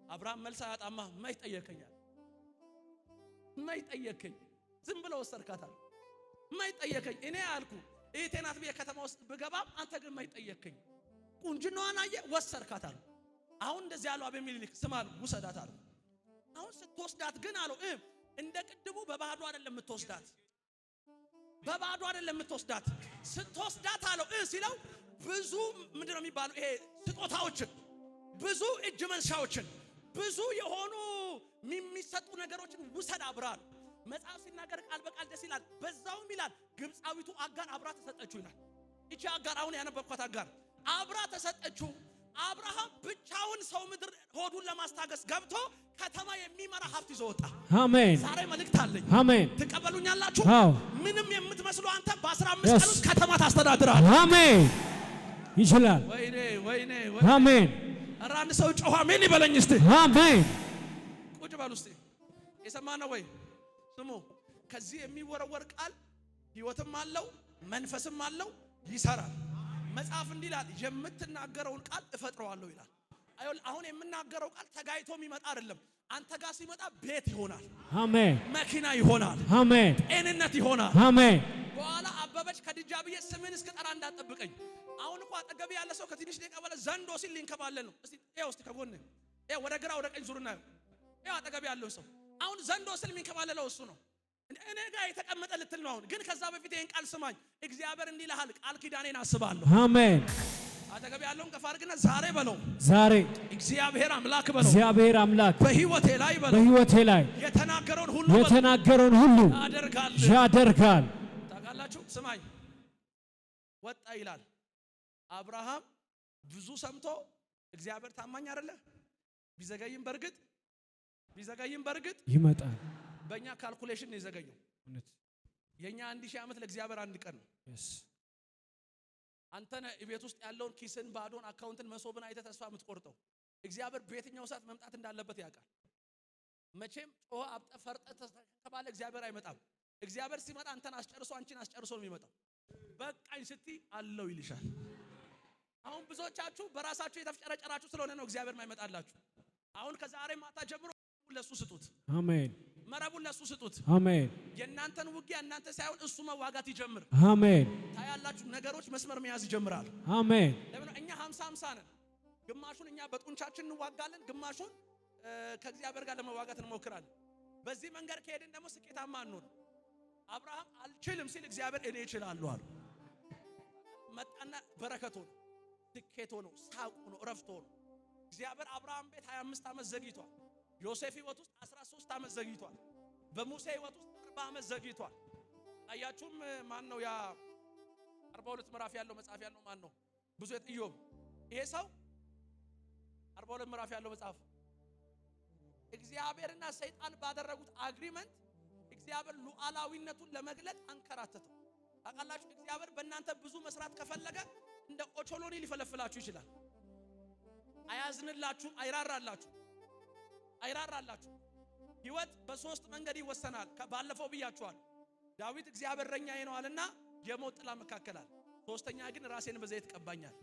አብርሃም መልስ አያጣማ። ማይ ጠየከኝ፣ ዝም ብለው ወሰድካታል። ማይ ጠየከኝ። እኔ አልኩ እቴናት በየ ከተማ ውስጥ ብገባም አንተ ግን ማይጠየከኝ ቁንጅናዋን አየ ወሰርካት አለ። አሁን እንደዚህ ያለው አቤሜሌክ ስማል ውሰዳት አለ። አሁን ስትወስዳት ግን አለው እንደ ቅድሙ በባዶ አይደለም የምትወስዳት፣ በባዶ አይደለም የምትወስዳት። ስትወስዳት አለው ሲለው ብዙ ምንድነው የሚባለው ይሄ ስጦታዎችን፣ ብዙ እጅ መንሻዎችን፣ ብዙ የሆኑ የሚሰጡ ነገሮችን ውሰድ አብራል። መጽሐፍ ሲናገር ቃል በቃል ደስ ይላል። በዛውም ይላል ግብፃዊቱ አጋር አብራ ተሰጠችው ይላል። እቺ አጋር አሁን ያነበብኳት አጋር አብራ ተሰጠችው። አብርሃም ብቻውን ሰው ምድር ሆዱን ለማስታገስ ገብቶ ከተማ የሚመራ ሀብት ይዞ ወጣ። አሜን። ዛሬ መልእክት አለኝ። አሜን። ትቀበሉኛላችሁ? አዎ። ምንም የምትመስሉ አንተ በ15 ቀን ውስጥ ከተማ ታስተዳድራለህ። አሜን። ይችላል። ወይኔ ወይኔ አሜን። ኧረ አንድ ሰው ጮኸ አሜን ይበለኝ እስቲ። አሜን። ቁጭ በሉ እስቲ። የሰማነው ወይ ስሙ። ከዚህ የሚወረወር ቃል ህይወትም አለው መንፈስም አለው ይሰራል። መጽሐፍ እንዲህ ይላል የምትናገረውን ቃል እፈጥረዋለሁ ይላል። አሁን የምናገረው ቃል ተጋይቶ የሚመጣ አይደለም። አንተ ጋር ሲመጣ ቤት ይሆናል። አሜን። መኪና ይሆናል። አሜን። ጤንነት ይሆናል። አሜን። በኋላ አበበች ከድጃ ብዬ ስምን እስክጠራ እንዳትጠብቀኝ። አሁን እኮ አጠገብ ያለ ሰው ከትንሽ ደቂቃ በኋላ ዘንዶ ሲል ሊንከባለል ነው። እስቲ ይኸው እስቲ ከጎን ይኸው ወደ ግራ ወደ ቀኝ ዙርና ይኸው አጠገብ ያለው ሰው አሁን ዘንዶ ሲል የሚንከባለለው እሱ ነው። እኔ ጋር የተቀመጠ ልትል ነው አሁን። ግን ከዛ በፊት ይሄን ቃል ስማኝ። እግዚአብሔር እንዲህ ይልሃል፣ ቃል ኪዳኔን አስባለሁ። አሜን። አጠገብ ያለውን ከፍ አድርግና ዛሬ በለው፣ ዛሬ እግዚአብሔር አምላክ በለው፣ እግዚአብሔር አምላክ በህይወቴ ላይ በለው፣ በህይወቴ ላይ የተናገረውን ሁሉ ያደርጋል። ታውቃላችሁ? ስማኝ። ወጣ ይላል አብርሃም ብዙ ሰምቶ እግዚአብሔር ታማኝ አይደለ? ቢዘገይም በርግጥ ይመጣል። በእኛ ካልኩሌሽን ነው የዘገየው። የኛ 1000 ዓመት ለእግዚአብሔር አንድ ቀን ነው። አንተ ነህ ቤት ውስጥ ያለውን ኪስን ባዶን አካውንትን መሶብን አይተህ ተስፋ የምትቆርጠው። እግዚአብሔር በየትኛው ሰዓት መምጣት እንዳለበት ያውቃል። መቼም ጮኸ አብጠ ፈርጠ ተባለ እግዚአብሔር አይመጣም። እግዚአብሔር ሲመጣ አንተን አስጨርሶ አንቺን አስጨርሶ ነው የሚመጣው። በቃኝ ስትይ አለው ይልሻል። አሁን ብዙዎቻችሁ በራሳችሁ የተፍጨረጨራችሁ ስለሆነ ነው እግዚአብሔር ማይመጣላችሁ። አሁን ከዛሬ ማታ ጀምሮ ለሱ ስጡት። አሜን። መረቡን ለሱ ስጡት። አሜን። የእናንተን ውጊያ እናንተ ሳይሆን እሱ መዋጋት ይጀምር። አሜን። ታያላችሁ፣ ነገሮች መስመር መያዝ ይጀምራል። አሜን። ለምን እኛ 50-50 ነን። ግማሹን እኛ በጡንቻችን እንዋጋለን፣ ግማሹን ከእግዚአብሔር ጋር ለመዋጋት እንሞክራለን። በዚህ መንገድ ከሄድን ደግሞ ስኬታማ አንሆን። አብርሃም አልችልም ሲል እግዚአብሔር እኔ እችላለሁ አለ። መጣና በረከቶ ነው፣ ስኬቶ ነው፣ ሳቁ ነው፣ ረፍቶ ነው። እግዚአብሔር አብርሃም ቤት 25 ዓመት ዘግይቷል። ዮሴፍ ህይወት ውስጥ 13 ዓመት ዘግይቷል። በሙሴ ህይወት ውስጥ 40 ዓመት ዘግይቷል። አያችሁም? ማን ነው ያ 42 ምዕራፍ ያለው መጽሐፍ ያለው ማን ነው? ብዙ ኢዮብ። ይሄ ሰው 42 ምዕራፍ ያለው መጽሐፍ እግዚአብሔርና ሰይጣን ባደረጉት አግሪመንት እግዚአብሔር ሉዓላዊነቱን ለመግለጥ አንከራተተው። ታውቃላችሁ፣ እግዚአብሔር በእናንተ ብዙ መስራት ከፈለገ እንደ ኦቾሎኒ ሊፈለፍላችሁ ይችላል። አያዝንላችሁም፣ አይራራላችሁ። ህይወት በሶስት መንገድ ይወሰናል። ባለፈው ብያችኋል። ዳዊት እግዚአብሔር እረኛዬ ነው አለና የሞት ጥላ መካከላል። ሶስተኛ ግን ራሴን በዘይት ቀባኛል።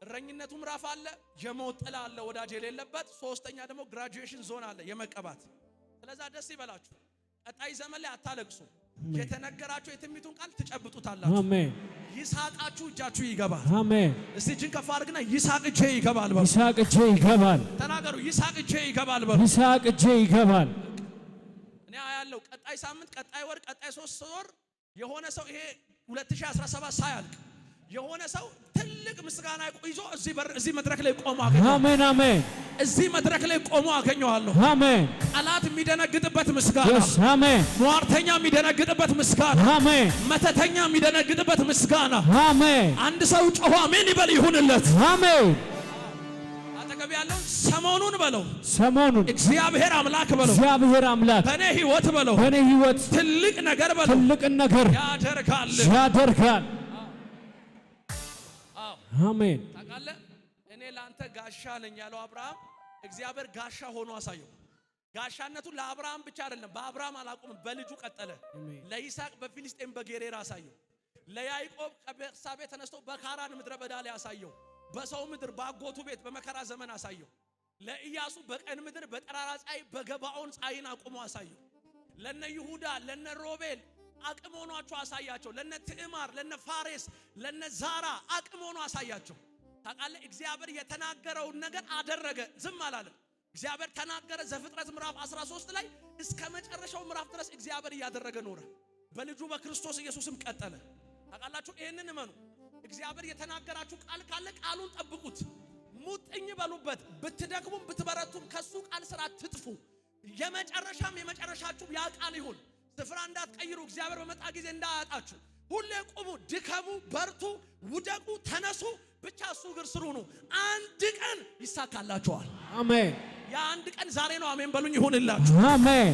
እረኝነቱ ምዕራፍ አለ፣ የሞት ጥላ አለ ወዳጅ የሌለበት። ሶስተኛ ደግሞ ግራጁዌሽን ዞን አለ የመቀባት። ስለዛ ደስ ይበላችሁ። ቀጣይ ዘመን ላይ አታለቅሱ። የተነገራችሁ የትንቢቱን ቃል ትጨብጡታላችሁ። አሜን። ይስሐቃችሁ እጃችሁ ይገባል። አሜን። እስቲ እጅን ከፍ አድርግና ይስሐቅ እጄ ይገባል በሉ። ይስሐቅ እጄ ይገባል ተናገሩ። ይስሐቅ እጄ ይገባል በሉ። ይስሐቅ እጄ ይገባል። እኔ ያለው ቀጣይ ሳምንት፣ ቀጣይ ወር፣ ቀጣይ 3 ወር የሆነ ሰው ይሄ 2017 ሳያልቅ የሆነ ሰው ትልቅ ምስጋና ይዞ እዚህ መድረክ ላይ ቆሞ አገኘዋለሁ። አሜን አሜን። እዚህ መድረክ ላይ ቆሞ አገኘዋለሁ። አሜን። ጠላት የሚደነግጥበት ምስጋና፣ አሜን። ሟርተኛ የሚደነግጥበት ምስጋና፣ አሜን። መተተኛ የሚደነግጥበት ምስጋና፣ አሜን። አንድ ሰው ጮሆ አሜን ይበል ይሁንለት። አሜን። አጠገብ ያለው ሰሞኑን በለው፣ ሰሞኑን እግዚአብሔር አምላክ በለው፣ እግዚአብሔር አምላክ በኔ ህይወት በለው፣ በኔ ህይወት ትልቅ ነገር በለው፣ ትልቅ ነገር ያደርጋል። አሜን። ታውቃለህ፣ እኔ ላንተ ጋሻ ነኝ ያለው አብርሃም እግዚአብሔር ጋሻ ሆኖ አሳየው። ጋሻነቱ ለአብርሃም ብቻ አይደለም፣ በአብርሃም አላቆምም፣ በልጁ ቀጠለ። ለይስሐቅ በፊልስጤም በጌሬራ አሳየው። ለያዕቆብ ከቤርሳቤ ተነስቶ በካራን ምድረ በዳ ላይ አሳየው። በሰው ምድር ባጎቱ ቤት በመከራ ዘመን አሳየው። ለኢያሱ በቀን ምድር በጠራራ ፀሐይ በገባኦን ፀሐይን አቁሞ አሳየው። ለነ ይሁዳ ለነ ሮቤል አቅም ሆኗቸው አሳያቸው። ለነ ትዕማር፣ ለነ ፋሬስ፣ ለነ ዛራ አቅም ሆኖ አሳያቸው። ታውቃለህ እግዚአብሔር የተናገረውን ነገር አደረገ፣ ዝም አላለም። እግዚአብሔር ተናገረ። ዘፍጥረት ምዕራፍ 13 ላይ እስከ መጨረሻው ምዕራፍ ድረስ እግዚአብሔር እያደረገ ኖረ። በልጁ በክርስቶስ ኢየሱስም ቀጠለ። ታውቃላችሁ ይሄንን እመኑ። እግዚአብሔር የተናገራችሁ ቃል ካለ ቃሉን ጠብቁት፣ ሙጥኝ በሉበት። ብትደክሙም ብትበረቱም ከሱ ቃል ስራ ትጥፉ። የመጨረሻችሁ ያ ቃል ይሁን። ስፍራ እንዳትቀይሩ፣ እግዚአብሔር በመጣ ጊዜ እንዳያጣችሁ። ሁሌ ቁሙ፣ ድከሙ፣ በርቱ፣ ውደቁ፣ ተነሱ፣ ብቻ እሱ እግር ስሩ ነው። አንድ ቀን ይሳካላችኋል። አሜን። ያ አንድ ቀን ዛሬ ነው። አሜን በሉኝ። ይሁንላችሁ። አሜን።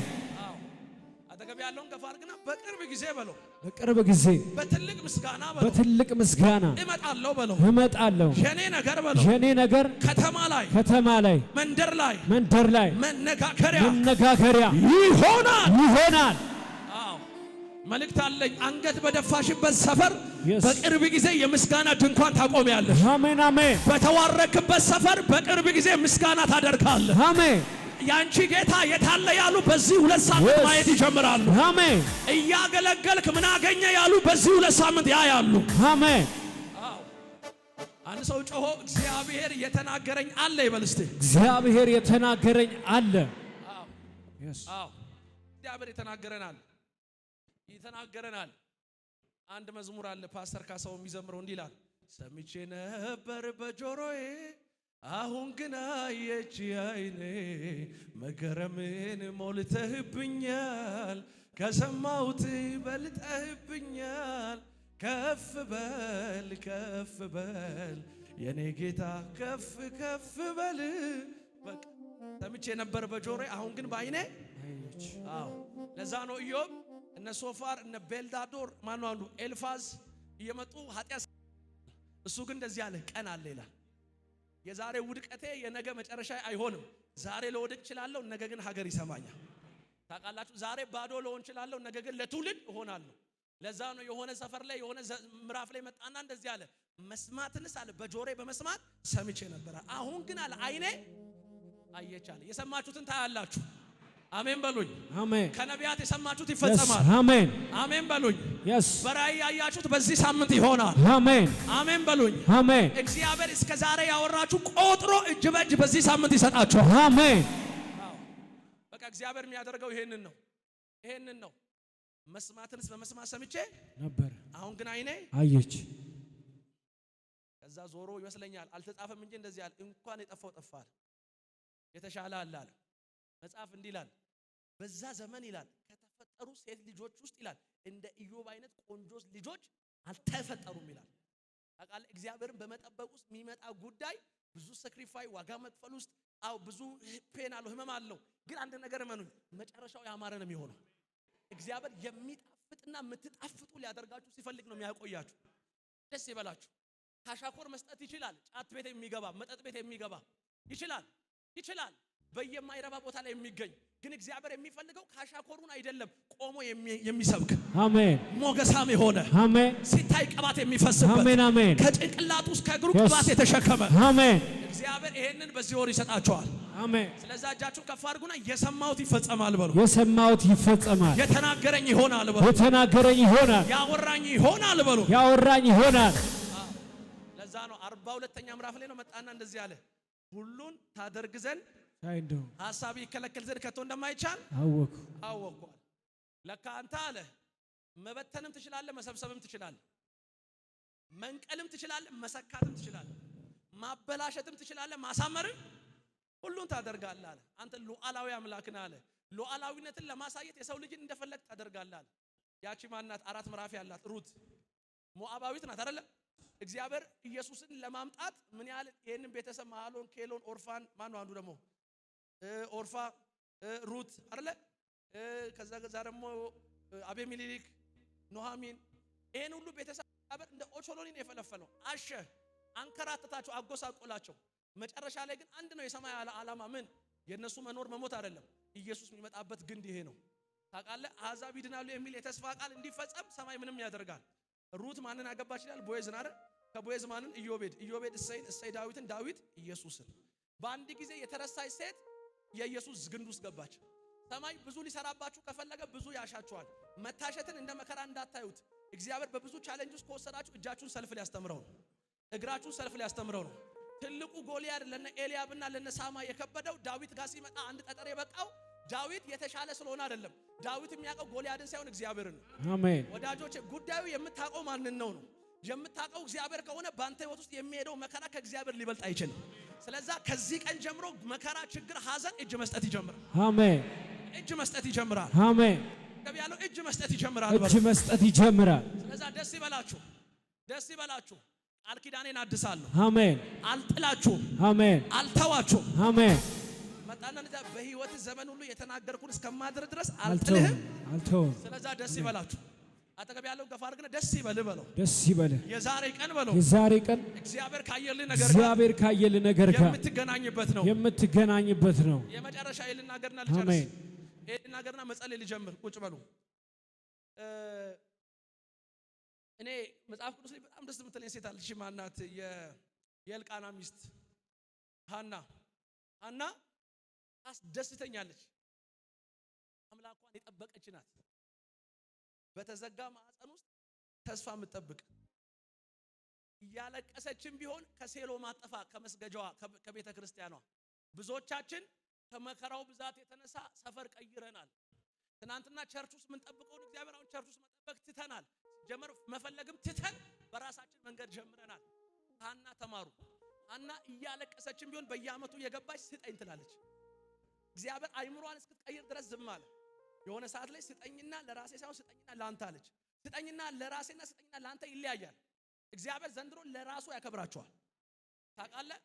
አጠገብ ያለውን ገፋ አድርግና በቅርብ ጊዜ በለው፣ በቅርብ ጊዜ በትልቅ ምስጋና በለው፣ በትልቅ ምስጋና እመጣለሁ በለው፣ እመጣለሁ። የኔ ነገር በለው፣ የኔ ነገር ከተማ ላይ መንደር ላይ መነጋገሪያ ይሆናል። መልእክት አለኝ። አንገት በደፋሽበት ሰፈር በቅርብ ጊዜ የምስጋና ድንኳን ታቆሚያለሽ። አሜን አሜን። በተዋረክበት ሰፈር በቅርብ ጊዜ ምስጋና ታደርጋለህ። አሜን። ያንቺ ጌታ የታለ ያሉ በዚህ 2 ሳምንት ማየት ይጀምራሉ። አሜን። እያገለገልክ ምን አገኘ ያሉ በዚህ 2 ሳምንት ያያሉ። አሜን። አንድ ሰው ጮሆ እግዚአብሔር የተናገረኝ አለ ይበል እስቲ። እግዚአብሔር የተናገረኝ አለ። እግዚአብሔር ይተናገረናል። አንድ መዝሙር አለ ፓስተር ካሳው የሚዘምረው እንዲህ ይላል። ሰምቼ ነበር በጆሮዬ አሁን ግን አየች ዓይኔ፣ መገረምን ሞልተህብኛል፣ ከሰማሁት በልጠህብኛል። ከፍ በል የኔ ጌታ ከፍ በል። በቃ ሰምቼ ነበር በጆሮዬ አሁን ግን በዓይኔ አየች። ለዛ ነው ኢዮብ እነ ሶፋር እነ ቤልዳዶር ማነው አንዱ ኤልፋዝ እየመጡ ኃጢአት፣ እሱ ግን እንደዚህ አለ፣ ቀን አለ ይላል። የዛሬ ውድቀቴ የነገ መጨረሻ አይሆንም። ዛሬ ለወድቅ እችላለሁ፣ ነገ ግን ሀገር ይሰማኛል። ታውቃላችሁ ዛሬ ባዶ ልሆን እችላለሁ፣ ነገ ግን ለትውልድ እሆናለሁ። ለዛ ነው የሆነ ሰፈር ላይ የሆነ ምዕራፍ ላይ መጣና እንደዚህ አለ፣ መስማትንስ አለ በጆሮዬ በመስማት ሰምቼ ነበር፣ አሁን ግን አለ ዓይኔ አየች አለ። የሰማችሁትን ታያላችሁ። አሜን በሉኝ። አሜን። ከነቢያት የሰማችሁት ይፈጸማል። አሜን። አሜን በሉኝ። በራእይ ያያችሁት በዚህ ሳምንት ይሆናል። አሜን። አሜን በሉኝ። አሜን። እግዚአብሔር እስከ ዛሬ ያወራችሁ ቆጥሮ እጅ በእጅ በዚህ ሳምንት ይሰጣችኋል። አሜን። በቃ እግዚአብሔር የሚያደርገው ይሄንን ነው። መስማትንስ በመስማት ሰምቼ ነበር፣ አሁን ግን ዓይኔ አየች። ከዛ ዞሮ ይመስለኛል አልተጻፈም እንጂ እንደዚህ አለ፣ እንኳን የጠፋው ጠፋል፣ የተሻለ አለ አለ። መጽሐፍ እንዲህ ይላል፣ በዛ ዘመን ይላል ከተፈጠሩ ሴት ልጆች ውስጥ ይላል እንደ ኢዮብ አይነት ቆንጆ ልጆች አልተፈጠሩም ይላል። ታውቃለህ እግዚአብሔርን በመጠበቅ ውስጥ የሚመጣ ጉዳይ ብዙ ሳክሪፋይ ዋጋ መክፈል ውስጥ ብዙ ፔን አለው፣ ህመም አለው። ግን አንድ ነገር እመኑኝ፣ መጨረሻው ያማረ ነው የሚሆነው። እግዚአብሔር የሚጣፍጥና የምትጣፍጡ ሊያደርጋችሁ ሲፈልግ ነው የሚያቆያችሁ። ደስ ይበላችሁ። ካሻኮር መስጠት ይችላል። ጫት ቤት የሚገባ መጠጥ ቤት የሚገባ ይችላል በየማይረባ ቦታ ላይ የሚገኝ ግን እግዚአብሔር የሚፈልገው ካሻኮሩን አይደለም፣ ቆሞ የሚሰብክ አሜን፣ ሞገሳም የሆነ አሜን፣ ሲታይ ቅባት የሚፈስበት አሜን፣ አሜን፣ ከጭንቅላቱ እስከ እግሩ ቅባት የተሸከመ አሜን። እግዚአብሔር ይሄንን በዚህ ወር ይሰጣቸዋል። አሜን። ስለዚህ እጃችሁን ከፍ አድርጉና የሰማሁት ይፈጸማል በሉ። የሰማሁት ይፈጸማል። የተናገረኝ ይሆናል በሉ። የተናገረኝ ይሆናል። ያወራኝ ይሆናል በሉ። ያወራኝ ይሆናል። ለዛ ነው 42ኛ ምዕራፍ ላይ ነው መጣና እንደዚህ አለ፣ ሁሉን ታደርግ ዘንድ ሐሳብ ይከለከል ዘንድ ከቶ እንደማይቻል አወቅኩ። ለካ አንተ አለ መበተንም ትችላለህ፣ መሰብሰብም ትችላለህ፣ መንቀልም ትችላለህ፣ መሰካትም ትችላለህ፣ ማበላሸትም ትችላለህ፣ ማሳመርም ሁሉን ታደርጋለህ አለ። አንተ ሉዓላዊ አምላክ ነህ አለ። ሉዓላዊነትን ለማሳየት የሰው ልጅን እንደፈለግ ታደርጋለህ አለ። ያቺ ማናት? 4 ምዕራፍ ያላት ሩት ሞዓባዊት ናት አይደለ? እግዚአብሔር ኢየሱስን ለማምጣት ምን ያህል ይሄንን ቤተሰብ ማሎን፣ ኬሎን፣ ኦርፋን ማነው አንዱ ደግሞ ኦርፋ ሩት አይደለ? ከዛ ደግሞ አቤሜሌክ፣ ኑሃሚን ይሄን ሁሉ ቤተሰብ እግዚአብሔር እንደ ኦቾሎኒ ነው የፈለፈለው። አሸ አንከራተታቸው፣ አጎሳቆላቸው። መጨረሻ ላይ ግን አንድ ነው የሰማይ ዓላማ። ምን? የነሱ መኖር መሞት አይደለም፣ ኢየሱስ የሚመጣበት ግንድ ይሄ ነው። ታውቃለህ አሕዛብ ይድናሉ የሚል የተስፋ ቃል እንዲፈጸም ሰማይ ምንም ያደርጋል። ሩት ማንን አገባች ይላል? ቦዔዝን አይደል? ከቦዔዝ ማንን? ኢዮቤድ እሰይን፣ እሰይ ዳዊትን፣ ዳዊት ኢየሱስን። በአንድ ጊዜ የተረሳች ሴት የኢየሱስ ግንድ ውስጥ ገባች። ሰማይ ብዙ ሊሰራባችሁ ከፈለገ ብዙ ያሻችኋል። መታሸትን እንደ መከራ እንዳታዩት። እግዚአብሔር በብዙ ቻሌንጅ ውስጥ ከወሰዳችሁ እጃችሁን ሰልፍ ሊያስተምረው ነው። እግራችሁን ሰልፍ ሊያስተምረው ነው። ትልቁ ጎልያድ ለነ ኤልያብና ለነ ሳማ የከበደው ዳዊት ጋር ሲመጣ አንድ ጠጠር የበቃው ዳዊት የተሻለ ስለሆነ አይደለም። ዳዊት የሚያውቀው ጎልያድን ሳይሆን እግዚአብሔርን ነው። አሜን። ወዳጆች ጉዳዩ የምታውቀው ማንን ነው? የምታውቀው እግዚአብሔር ከሆነ ባንተ ህይወት ውስጥ የሚሄደው መከራ ከእግዚአብሔር ሊበልጥ አይችልም። ስለዚህ ከዚህ ቀን ጀምሮ መከራ፣ ችግር፣ ሐዘን እጅ መስጠት ይጀምራል። አሜን። እጅ መስጠት ይጀምራል። አሜን። ያለው እጅ መስጠት ይጀምራል። እጅ መስጠት ይጀምራል። ስለዚህ ደስ ይበላችሁ፣ ደስ ይበላችሁ። ቃል ኪዳኔን አድሳለሁ። አሜን። አልጥላችሁም። አሜን። አልተዋችሁም። አሜን። መጣና በህይወት ዘመን ሁሉ የተናገርኩን እስከማድር ድረስ አልጥልህም፣ አልተውም። ስለዚህ ደስ ይበላችሁ። አጠገብ ያለው ገፋ አድርገና ደስ ይበልህ በለው። ደስ ይበልህ። የዛሬ ቀን በለው። የዛሬ ቀን እግዚአብሔር ካየልህ ነገር ጋር የምትገናኝበት ነው። የምትገናኝበት ነው። የመጨረሻ ልናገርና ልጨርስ። አሜን። ልናገርና መጸለይ ልጀምር። ቁጭ በሉ። እኔ መጽሐፍ ቅዱስ ላይ በጣም ደስ የምትለኝ ሴት አለች። ማናት? የኤልቃና ሚስት ሐና አስደስተኛለች። አምላኳን የጠበቀች ናት። በተዘጋ ማዕፀን ውስጥ ተስፋ የምትጠብቅ እያለቀሰችም ቢሆን ከሴሎ ማጠፋ ከመስገጃዋ ከቤተ ክርስቲያኗ ብዙዎቻችን ከመከራው ብዛት የተነሳ ሰፈር ቀይረናል። ትናንትና ቸርች ውስጥ የምንጠብቀውን እግዚአብሔር አሁን ቸርች ውስጥ መጠበቅ ትተናል። ጀመር መፈለግም ትተን በራሳችን መንገድ ጀምረናል። ሐና ተማሩ። ሐና እያለቀሰችም ቢሆን በየዓመቱ የገባች ስጠኝ ትላለች። እግዚአብሔር አይምሯን እስክትቀይር ድረስ ዝም አለ። የሆነ ሰዓት ላይ ስጠኝና ለራሴ ሳይሆን ስጠኝና ላንተ አለች። ስጠኝና ለራሴና ስጠኝና ላንተ ይለያያል። እግዚአብሔር ዘንድሮ ለራሱ ያከብራቸዋል። ታውቃለህ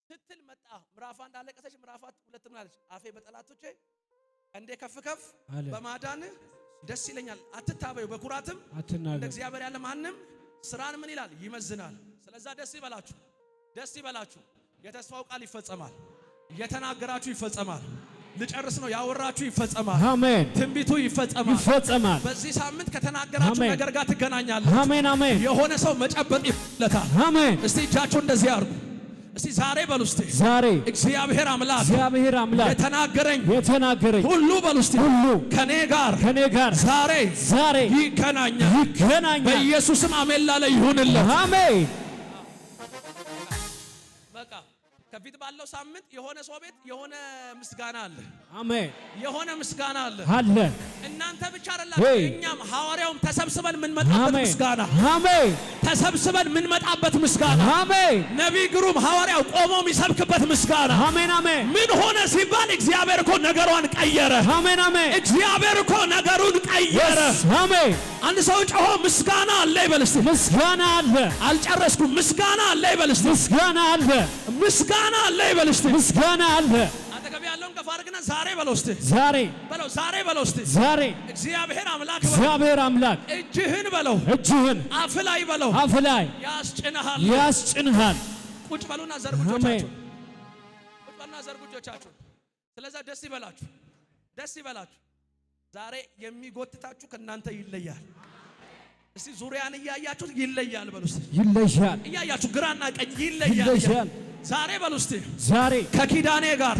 ስትል መጣ። ምዕራፍ 1 አለቀሰች። ምዕራፍ 2 ምን አለች? አፌ በጠላቶቼ እንደ ከፍ ከፍ በማዳን ደስ ይለኛል። አትታበዩ በኩራትም እንደ እግዚአብሔር ያለ ማንም ስራን ምን ይላል? ይመዝናል። ስለዛ ደስ ይበላችሁ፣ ደስ ይበላችሁ። የተስፋው ቃል ይፈጸማል። የተናገራችሁ ይፈጸማል። ልጨርስ ነው። ያወራችሁ ይፈጸማል። አሜን። ትንቢቱ ይፈጸማል። በዚህ ሳምንት ከተናገራችሁ ነገር ጋር ትገናኛላችሁ። አሜን፣ አሜን። የሆነ ሰው መጨበጥ ይፈለታል። አሜን። እስቲ እጃችሁ እንደዚህ አድርጉ። እስቲ ዛሬ በሉ። እስቲ ዛሬ እግዚአብሔር አምላክ የተናገረኝ ሁሉ በሉ። እስቲ ሁሉ ከኔ ጋር ዛሬ ይገናኛል። በኢየሱስም አሜን ላለ ይሁንልህ። አሜን። በቃ ከፊት ባለው ሳምንት የሆነ ሰው ቤት የሆነ ምስጋና አለ። አሜን። የሆነ ምስጋና አለ። እናንተ ብቻ አይደላችሁ፣ እኛም ሐዋርያውም ተሰብስበን ምን መጣበት ምስጋና። አሜን። ተሰብስበን ምን መጣበት ምስጋና። አሜን። ነቢይ ግሩም ሐዋርያው ቆሞ የሚሰብክበት ምስጋና። አሜን፣ አሜን። ምን ሆነ ሲባል እግዚአብሔር እኮ ነገሯን ቀየረ። አሜን፣ አሜን። እግዚአብሔር እኮ ነገሩን ቀየረ። አሜን። አንድ ሰው ጮሆ ምስጋና አለ ይበል እስቲ። ምስጋና አለ። አልጨረስኩም። ምስጋና አለ ይበል እስቲ። ምስጋና አለ። ምስጋና አለ ይበል እስቲ። ምስጋና አለ። አጠገብ ያለውን ከፍ አድርግና ዛሬ በለው እስቲ። ዛሬ በለው። ዛሬ በለው እስቲ። ዛሬ እግዚአብሔር አምላክ እጅህን በለው። እጅህን አፍ ላይ በለው። አፍ ላይ ያስጭንሃል። ቁጭ በሉና ዘርጉ እጆቻችሁን። ቁጭ በሉና ዘርጉ እጆቻችሁን። ስለዛ ደስ ይበላችሁ፣ ደስ ይበላችሁ። ዛሬ የሚጎትታችሁ ከናንተ ይለያል። እስቲ ዙሪያን እያያችሁ ይለያል በሉ እስቲ። ይለያል እያያችሁ ግራና ቀኝ ይለያል። ዛሬ በሉ እስቲ። ዛሬ ከኪዳኔ ጋር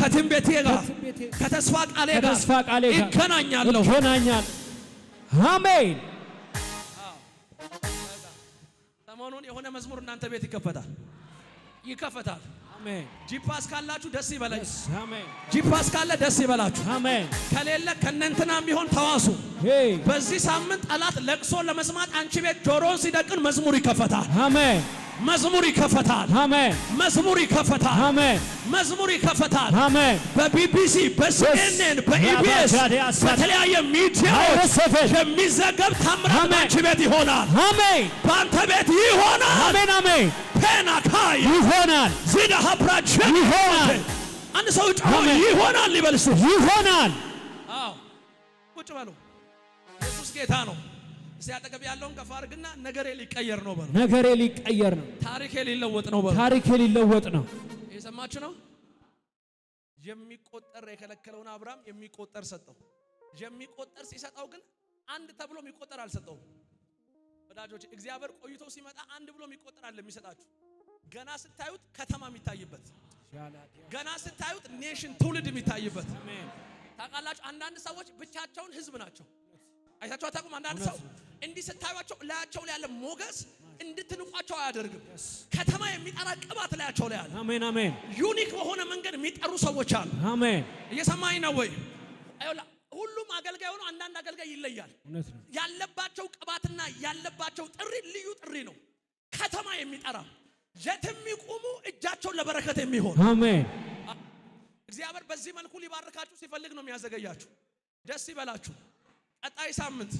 ከትንቢቴ ጋር ከተስፋ ቃሌ ጋር ይገናኛለሁ። አሜን። ሰሞኑን የሆነ መዝሙር እናንተ ቤት ይከፈታል። አሜን። ጂፓስ ካላችሁ ደስ ይበላችሁ። አሜን። ጂፓስ ካለ ደስ ይበላችሁ። አሜን። ከሌለ ከነንተናም ቢሆን ተዋሱ። በዚህ ሳምንት ጠላት ለቅሶ ለመስማት አንቺ ቤት ጆሮን ሲደቅን መዝሙር ይከፈታል። አሜን። መዝሙር ይከፈታል። አሜን። መዝሙር ይከፈታል። አሜን። መዝሙር ይከፈታል። አሜን። በቢቢሲ በሲኤንኤን በኢቢኤስ በተለያየ ሚዲያዎች የሚዘገብ ታምራት አንቺ ቤት ይሆናል። አሜን። በአንተ ቤት ይሆናል። አሜን፣ አሜን። ፔናካይ ይሆናል። ዚዳ ሀብራች ይሆናል። አንድ ሰው ጮሆ ይሆናል ይበል እስቲ። ይሆናል። አዎ ቁጭ በሉ። ኢየሱስ ጌታ ነው። ሲያጠገብ ያለውን ከፍ አድርግና ነገሬ ሊቀየር ነው በሉ። ነገሬ ሊቀየር ነው። ታሪኬ ሊለወጥ ነው በሉ። ታሪኬ ሊለወጥ ነው። የሰማችሁ ነው። የሚቆጠር የከለከለውን አብርሃም የሚቆጠር ሰጠው። የሚቆጠር ሲሰጠው ግን አንድ ተብሎ የሚቆጠር አልሰጠውም። ወዳጆች እግዚአብሔር ቆይቶ ሲመጣ አንድ ብሎ የሚቆጠር አለ የሚሰጣችሁ። ገና ስታዩት ከተማ የሚታይበት፣ ገና ስታዩት ኔሽን ትውልድ የሚታይበት፣ ታውቃላችሁ አንዳንድ ሰዎች ብቻቸውን ህዝብ ናቸው። አይታችሁ አታውቁም? አንዳንድ ሰው እንዲህ ስታዩቸው ላያቸው ላይ ያለ ሞገስ እንድትንቋቸው አያደርግም። ከተማ የሚጠራ ቅባት ላያቸው ላይ አለ። አሜን አሜን። ዩኒክ በሆነ መንገድ የሚጠሩ ሰዎች አሉ። አሜን። እየሰማኝ ነው ወይ? ሁሉም አገልጋይ ሆኖ አንዳንድ አገልጋይ ይለያል። ያለባቸው ቅባትና ያለባቸው ጥሪ ልዩ ጥሪ ነው። ከተማ የሚጠራ የትም ይቆሙ እጃቸውን ለበረከት የሚሆን አሜን። እግዚአብሔር በዚህ መልኩ ሊባርካችሁ ሲፈልግ ነው የሚያዘገያችሁ። ደስ ይበላችሁ። ቀጣይ ሳምንት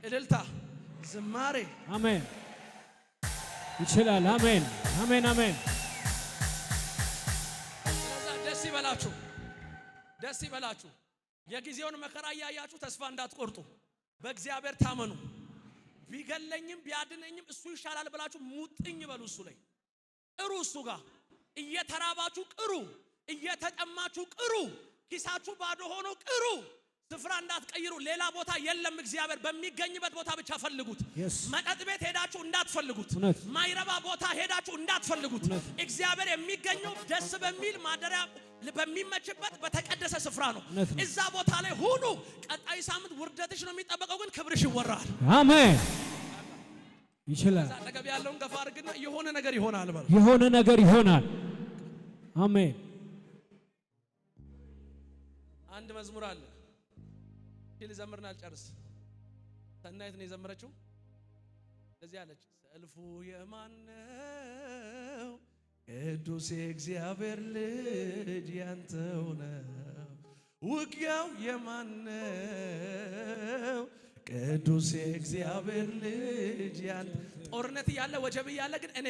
እልልታ፣ ዝማሬ አሜን ይችላል። አሜን አሜን አሜን። ስለዛ ደስ ይበላችሁ፣ ደስ ይበላችሁ። የጊዜውን መከራ እያያችሁ ተስፋ እንዳትቆርጡ፣ በእግዚአብሔር ታመኑ። ቢገለኝም ቢያድነኝም እሱ ይሻላል ብላችሁ ሙጥኝ በሉ። እሱ ላይ ቅሩ፣ እሱ ጋር እየተራባችሁ ቅሩ፣ እየተጠማችሁ ቅሩ፣ ኪሳችሁ ባዶ ሆኖ ቅሩ። ስፍራ እንዳትቀይሩ። ሌላ ቦታ የለም። እግዚአብሔር በሚገኝበት ቦታ ብቻ ፈልጉት። መጠጥ ቤት ሄዳችሁ እንዳትፈልጉት። ማይረባ ቦታ ሄዳችሁ እንዳትፈልጉት። እግዚአብሔር የሚገኘው ደስ በሚል ማደሪያ በሚመችበት በተቀደሰ ስፍራ ነው። እዛ ቦታ ላይ ሁኑ። ቀጣይ ሳምንት ውርደትሽ ነው የሚጠበቀው፣ ግን ክብርሽ ይወራል። አሜን ይችላል። አጠገብ ያለውን ገፋ አድርግና የሆነ ነገር ይሆናል በል። የሆነ ነገር ይሆናል። አሜን። አንድ መዝሙር አለ ልዘምርና አልጨርስ። ሰናይት ነው የዘመረችው። እንደዚህ አለች። ሰልፉ የማነው? ቅዱስ የእግዚአብሔር ልጅ ያንተው ነው። ውጊያው የማነው? ቅዱስ የእግዚአብሔር ልጅ ያንተ። ጦርነት እያለ ወጀብ እያለ ግን እኔ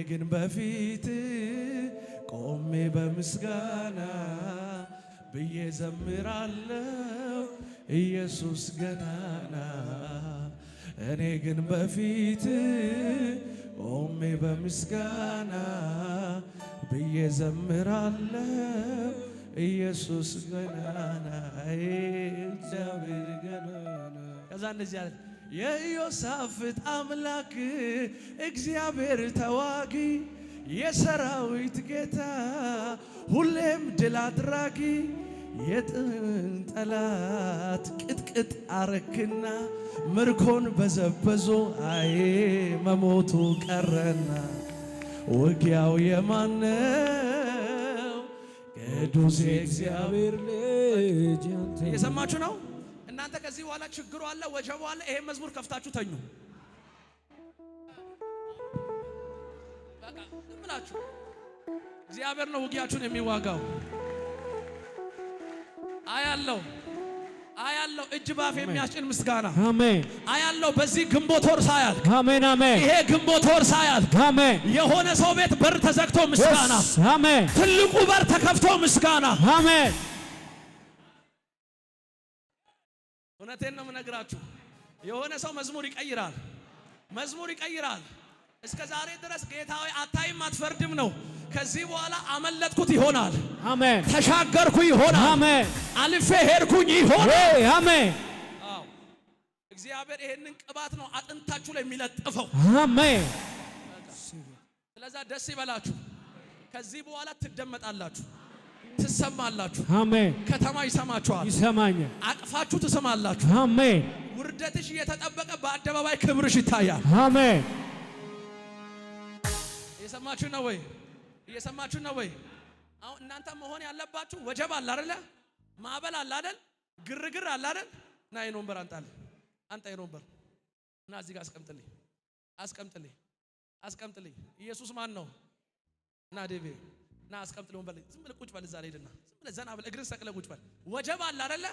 ግን በፊት ቆሜ በምስጋና ብዬ ዘምራለሁ ኢየሱስ ገናና። እኔ ግን በፊት ቆሜ በምስጋና ብዬ ዘምራለሁ ኢየሱስ ገናና። እግዚአብሔር ገናና። ከዛ እንደዚህ አለ። የኢዮሳፍጥ አምላክ እግዚአብሔር ተዋጊ፣ የሰራዊት ጌታ ሁሌም ድል አድራጊ። የጥንት ጠላት ቅጥቅጥ አረክና ምርኮን በዘበዞ አይ መሞቱ ቀረና። ውጊያው የማነው? ቅዱስ የእግዚአብሔር ልጅ ያንተ። እየሰማችሁ ነው እናንተ? ከዚህ በኋላ ችግሩ አለ፣ ወጀቡ አለ። ይሄን መዝሙር ከፍታችሁ ተኙ። በቃ ዝም ብላችሁ እግዚአብሔር ነው ውጊያችሁን የሚዋጋው። አያለው እጅ ባፍ የሚያስጭን ምስጋና። አሜን። አያለው በዚህ ግንቦት ወር ሳያልቅ። አሜን አሜን። ይሄ ግንቦት ወር ሳያልቅ አሜን። የሆነ ሰው ቤት በር ተዘግቶ ምስጋና። አሜን። ትልቁ በር ተከፍቶ ምስጋና። አሜን። እውነቴን ነው የምነግራችሁ። የሆነ ሰው መዝሙር ይቀይራል። እስከ ዛሬ ድረስ ጌታዬ አታይም አትፈርድም ነው። ከዚህ በኋላ አመለጥኩት ይሆናል። አሜን። ተሻገርኩ ይሆናል። አሜን። አልፌ ሄድኩኝ ይሆናል። አሜን። አዎ እግዚአብሔር ይሄንን ቅባት ነው አጥንታችሁ ላይ የሚለጥፈው። አሜን። ስለዛ ደስ ይበላችሁ። ከዚህ በኋላ ትደመጣላችሁ፣ ትሰማላችሁ። አሜን። ከተማ ይሰማችኋል፣ ይሰማኛል። አቅፋችሁ ትሰማላችሁ። አሜን። ውርደትሽ እየተጠበቀ በአደባባይ ክብርሽ ይታያል። አሜን። እየሰማችሁ ነው ወይ? እየሰማችሁ ነው ወይ? አሁን እናንተ መሆን ያለባችሁ ወጀብ አለ አይደለ? ማዕበል አለ አይደል? ግርግር አለ አይደል? ና ይሄን ወንበር አንጣ ይሄን ወንበር እና እዚህ ጋር አስቀምጥልኝ። ኢየሱስ ማን ነው? እና ዴቪ ና አስቀምጥልኝ ወንበር ላይ። ዝም ብለህ ቁጭ በል እዛ ላይ ሄድና ዝም ብለህ ዘና ብለህ እግርን ሰቅለህ ቁጭ በል። ወጀብ አለ አይደለ?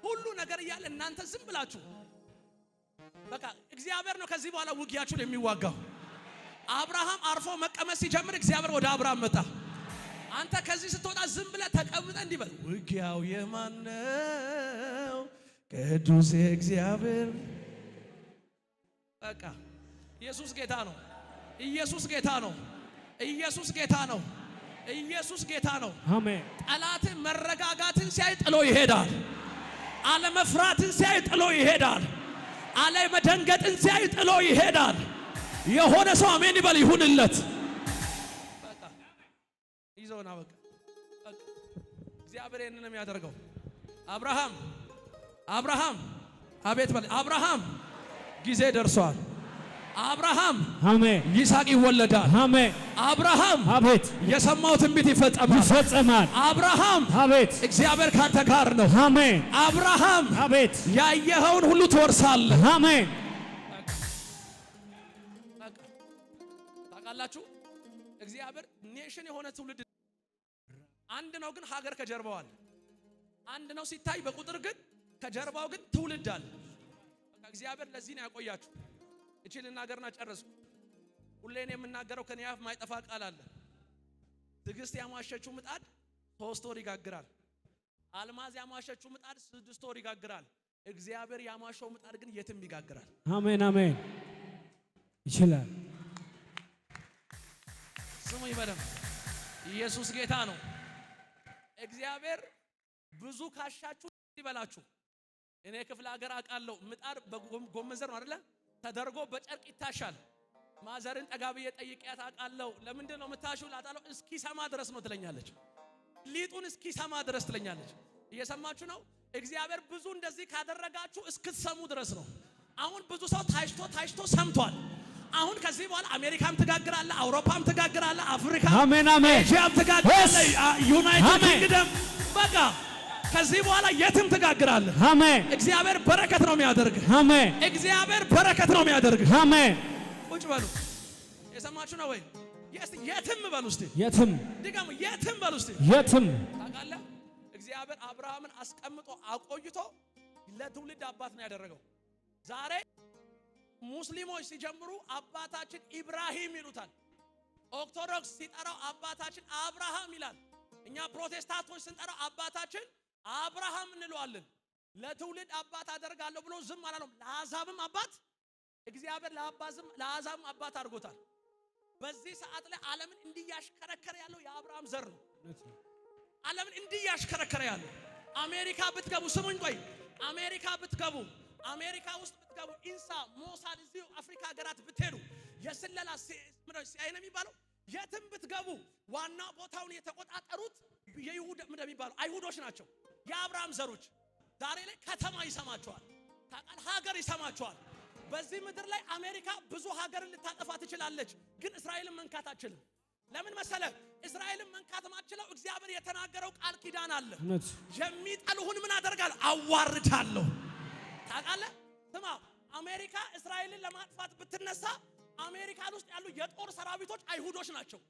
ሁሉ ነገር እያለ እናንተ ዝም ብላችሁ በቃ እግዚአብሔር ነው ከዚህ በኋላ ውጊያችሁን የሚዋጋው። አብርሃም አርፎ መቀመጥ ሲጀምር እግዚአብሔር ወደ አብርሃም መጣ። አንተ ከዚህ ስትወጣ ዝም ብለህ ተቀምጠህ እንዲህ በል፣ ውጊያው የማነው? ቅዱስ እግዚአብሔር። በቃ ኢየሱስ ጌታ ነው። ኢየሱስ ጌታ ነው። ኢየሱስ ጌታ ነው። ኢየሱስ ጌታ ነው። አሜን። ጠላት መረጋጋትን ሲያይ ጥሎ ይሄዳል። አለመፍራትን ሲያይ ጥሎ ይሄዳል። አለመደንገጥን ሲያይ ጥሎ ይሄዳል። የሆነ ሰው አሜን ይበል ይሁንለት። በቃ ይዘውና በቃ እግዚአብሔር ይሄንን ነው የሚያደርገው። አብርሃም አብርሃም አቤት በል አብርሃም ጊዜ ደርሷል። አብርሃም አሜን ይስሐቅ ይወለዳል። አሜን አብርሃም አቤት የሰማው ትንቢት ይፈጸማል። አብርሃም አቤት እግዚአብሔር ካንተ ጋር ነው። አሜን አብርሃም አቤት ያየኸውን ሁሉ ትወርሳለህ። አሜን ታውቃላችሁ እግዚአብሔር ኔሽን የሆነ ትውልድ አንድ ነው፣ ግን ሀገር ከጀርባው አለ። አንድ ነው ሲታይ በቁጥር ግን ከጀርባው ግን ትውልድ አለ። በቃ እግዚአብሔር ለዚህ ነው ያቆያችሁ። እቺ ልናገርና ጨረስኩ። ሁሌን የምናገረው ከኔ አፍ ማይጠፋ ቃል አለ። ትዕግስት ያሟሸችው ምጣድ 3 ወር ይጋግራል። አልማዝ ያሟሸችው ምጣድ 6 ወር ይጋግራል። እግዚአብሔር ያሟሸው ምጣድ ግን የትም ይጋግራል። አሜን አሜን ይችላል። ስሙ ይበለም። ኢየሱስ ጌታ ነው። እግዚአብሔር ብዙ ካሻችሁ ይበላችሁ። እኔ ክፍለ ሀገር አውቃለሁ። ምጣድ በጎመን ዘር ነው አይደለ? ተደርጎ በጨርቅ ይታሻል። ማዘርን ጠጋ ብዬ ጠይቄያት አውቃለሁ። ለምንድን ነው የምታሽው? ላጣለው እስኪሰማ ድረስ ነው ትለኛለች። ሊጡን እስኪሰማ ድረስ ትለኛለች። እየሰማችሁ ነው? እግዚአብሔር ብዙ እንደዚህ ካደረጋችሁ እስክትሰሙ ድረስ ነው። አሁን ብዙ ሰው ታሽቶ ሰምቷል። አሁን ከዚህ በኋላ አሜሪካም ትጋግራለ፣ አውሮፓም ትጋግራለ፣ አፍሪካ አሜን አሜን ኤዥያም ትጋግራለ፣ ዩናይትድ ኪንግደም በቃ ከዚህ በኋላ የትም ትጋግራለ። አሜን። እግዚአብሔር በረከት ነው የሚያደርግ። አሜን። እግዚአብሔር በረከት ነው የሚያደርግ። አሜን። ቁጭ በሉ። የሰማችሁ ነው ወይ? የትም በሉ እስቲ። የትም ድጋሙ። የትም በሉ እስቲ። የትም። ታውቃለህ እግዚአብሔር አብርሃምን አስቀምጦ አቆይቶ ለትውልድ አባት ነው ያደረገው። ዛሬ ሙስሊሞች ሲጀምሩ አባታችን ኢብራሂም ይሉታል። ኦርቶዶክስ ሲጠራው አባታችን አብርሃም ይላል። እኛ ፕሮቴስታንቶች ስንጠራው አባታችን አብርሃም እንለዋለን። ለትውልድ አባት አደርጋለሁ ብሎ ዝም አላለም። ለአሕዛብም አባት እግዚአብሔር ለአሕዛብም አባት አድርጎታል። በዚህ ሰዓት ላይ ዓለምን እንዲያሽከረከረ ያለው የአብርሃም ዘር ነው። ዓለምን እንዲያሽከረከረ ያለው አሜሪካ ብትገቡ፣ ስሙኝ ቆይ፣ አሜሪካ ብትገቡ፣ አሜሪካ ውስጥ ብትገቡ፣ ኢንሳ ሞሳድ፣ እዚሁ አፍሪካ ሀገራት ብትሄዱ፣ የስለላ ሲአይኤ ነው የሚባለው፣ የትም ብትገቡ ዋና ቦታውን የተቆጣጠሩት የይሁዳ ምንድነው የሚባለው አይሁዶች ናቸው። የአብርሃም ዘሮች ዛሬ ላይ ከተማ ይሰማቸዋል። ታውቃለህ፣ ሀገር ይሰማቸዋል። በዚህ ምድር ላይ አሜሪካ ብዙ ሀገርን ልታጠፋ ትችላለች፣ ግን እስራኤልን መንካት አትችልም። ለምን መሰለህ? እስራኤልን መንካት ማትችለው እግዚአብሔር የተናገረው ቃል ኪዳን አለ። የሚጠሉህን ምን አደርጋለሁ? አዋርዳለሁ። ታውቃለህ? ስማ፣ አሜሪካ እስራኤልን ለማጥፋት ብትነሳ አሜሪካን ውስጥ ያሉ የጦር ሰራዊቶች አይሁዶች ናቸው።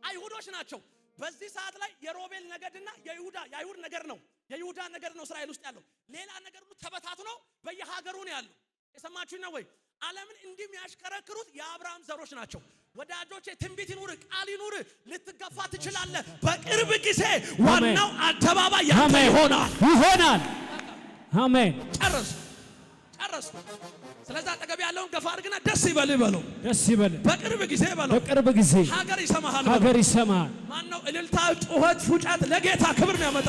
አይሁዶች ናቸው። በዚህ ሰዓት ላይ የሮቤል ነገድና የይሁዳ ነገድ ነው። የይሁዳ ነገድ ነው እስራኤል ውስጥ ያለው። ሌላ ነገር ሁሉ ተበታትኖ በየሀገሩ ነው ያለው። የሰማችሁኝ ነው ወይ? ዓለምን እንዲህ የሚያሽከረክሩት የአብርሃም ዘሮች ናቸው። ወዳጆቼ ትንቢት ይኑር፣ ቃል ይኑር፣ ልትገፋ ትችላለህ። በቅርብ ጊዜ ዋናው አደባባይ ያንተ ይሆናል። አሜን። ጨረሱ። ስለዚህ አጠገብ ያለውን ገፋ አድርግና ደስ ይበል በለው። ደስ ይበል። በቅርብ ጊዜ በለው። በቅርብ ጊዜ ሀገር ይሰማሃል። ሀገር ይሰማሃል። ማን ነው እልልታ፣ ጩኸት፣ ፉጨት ለጌታ ክብር የሚያመጣ?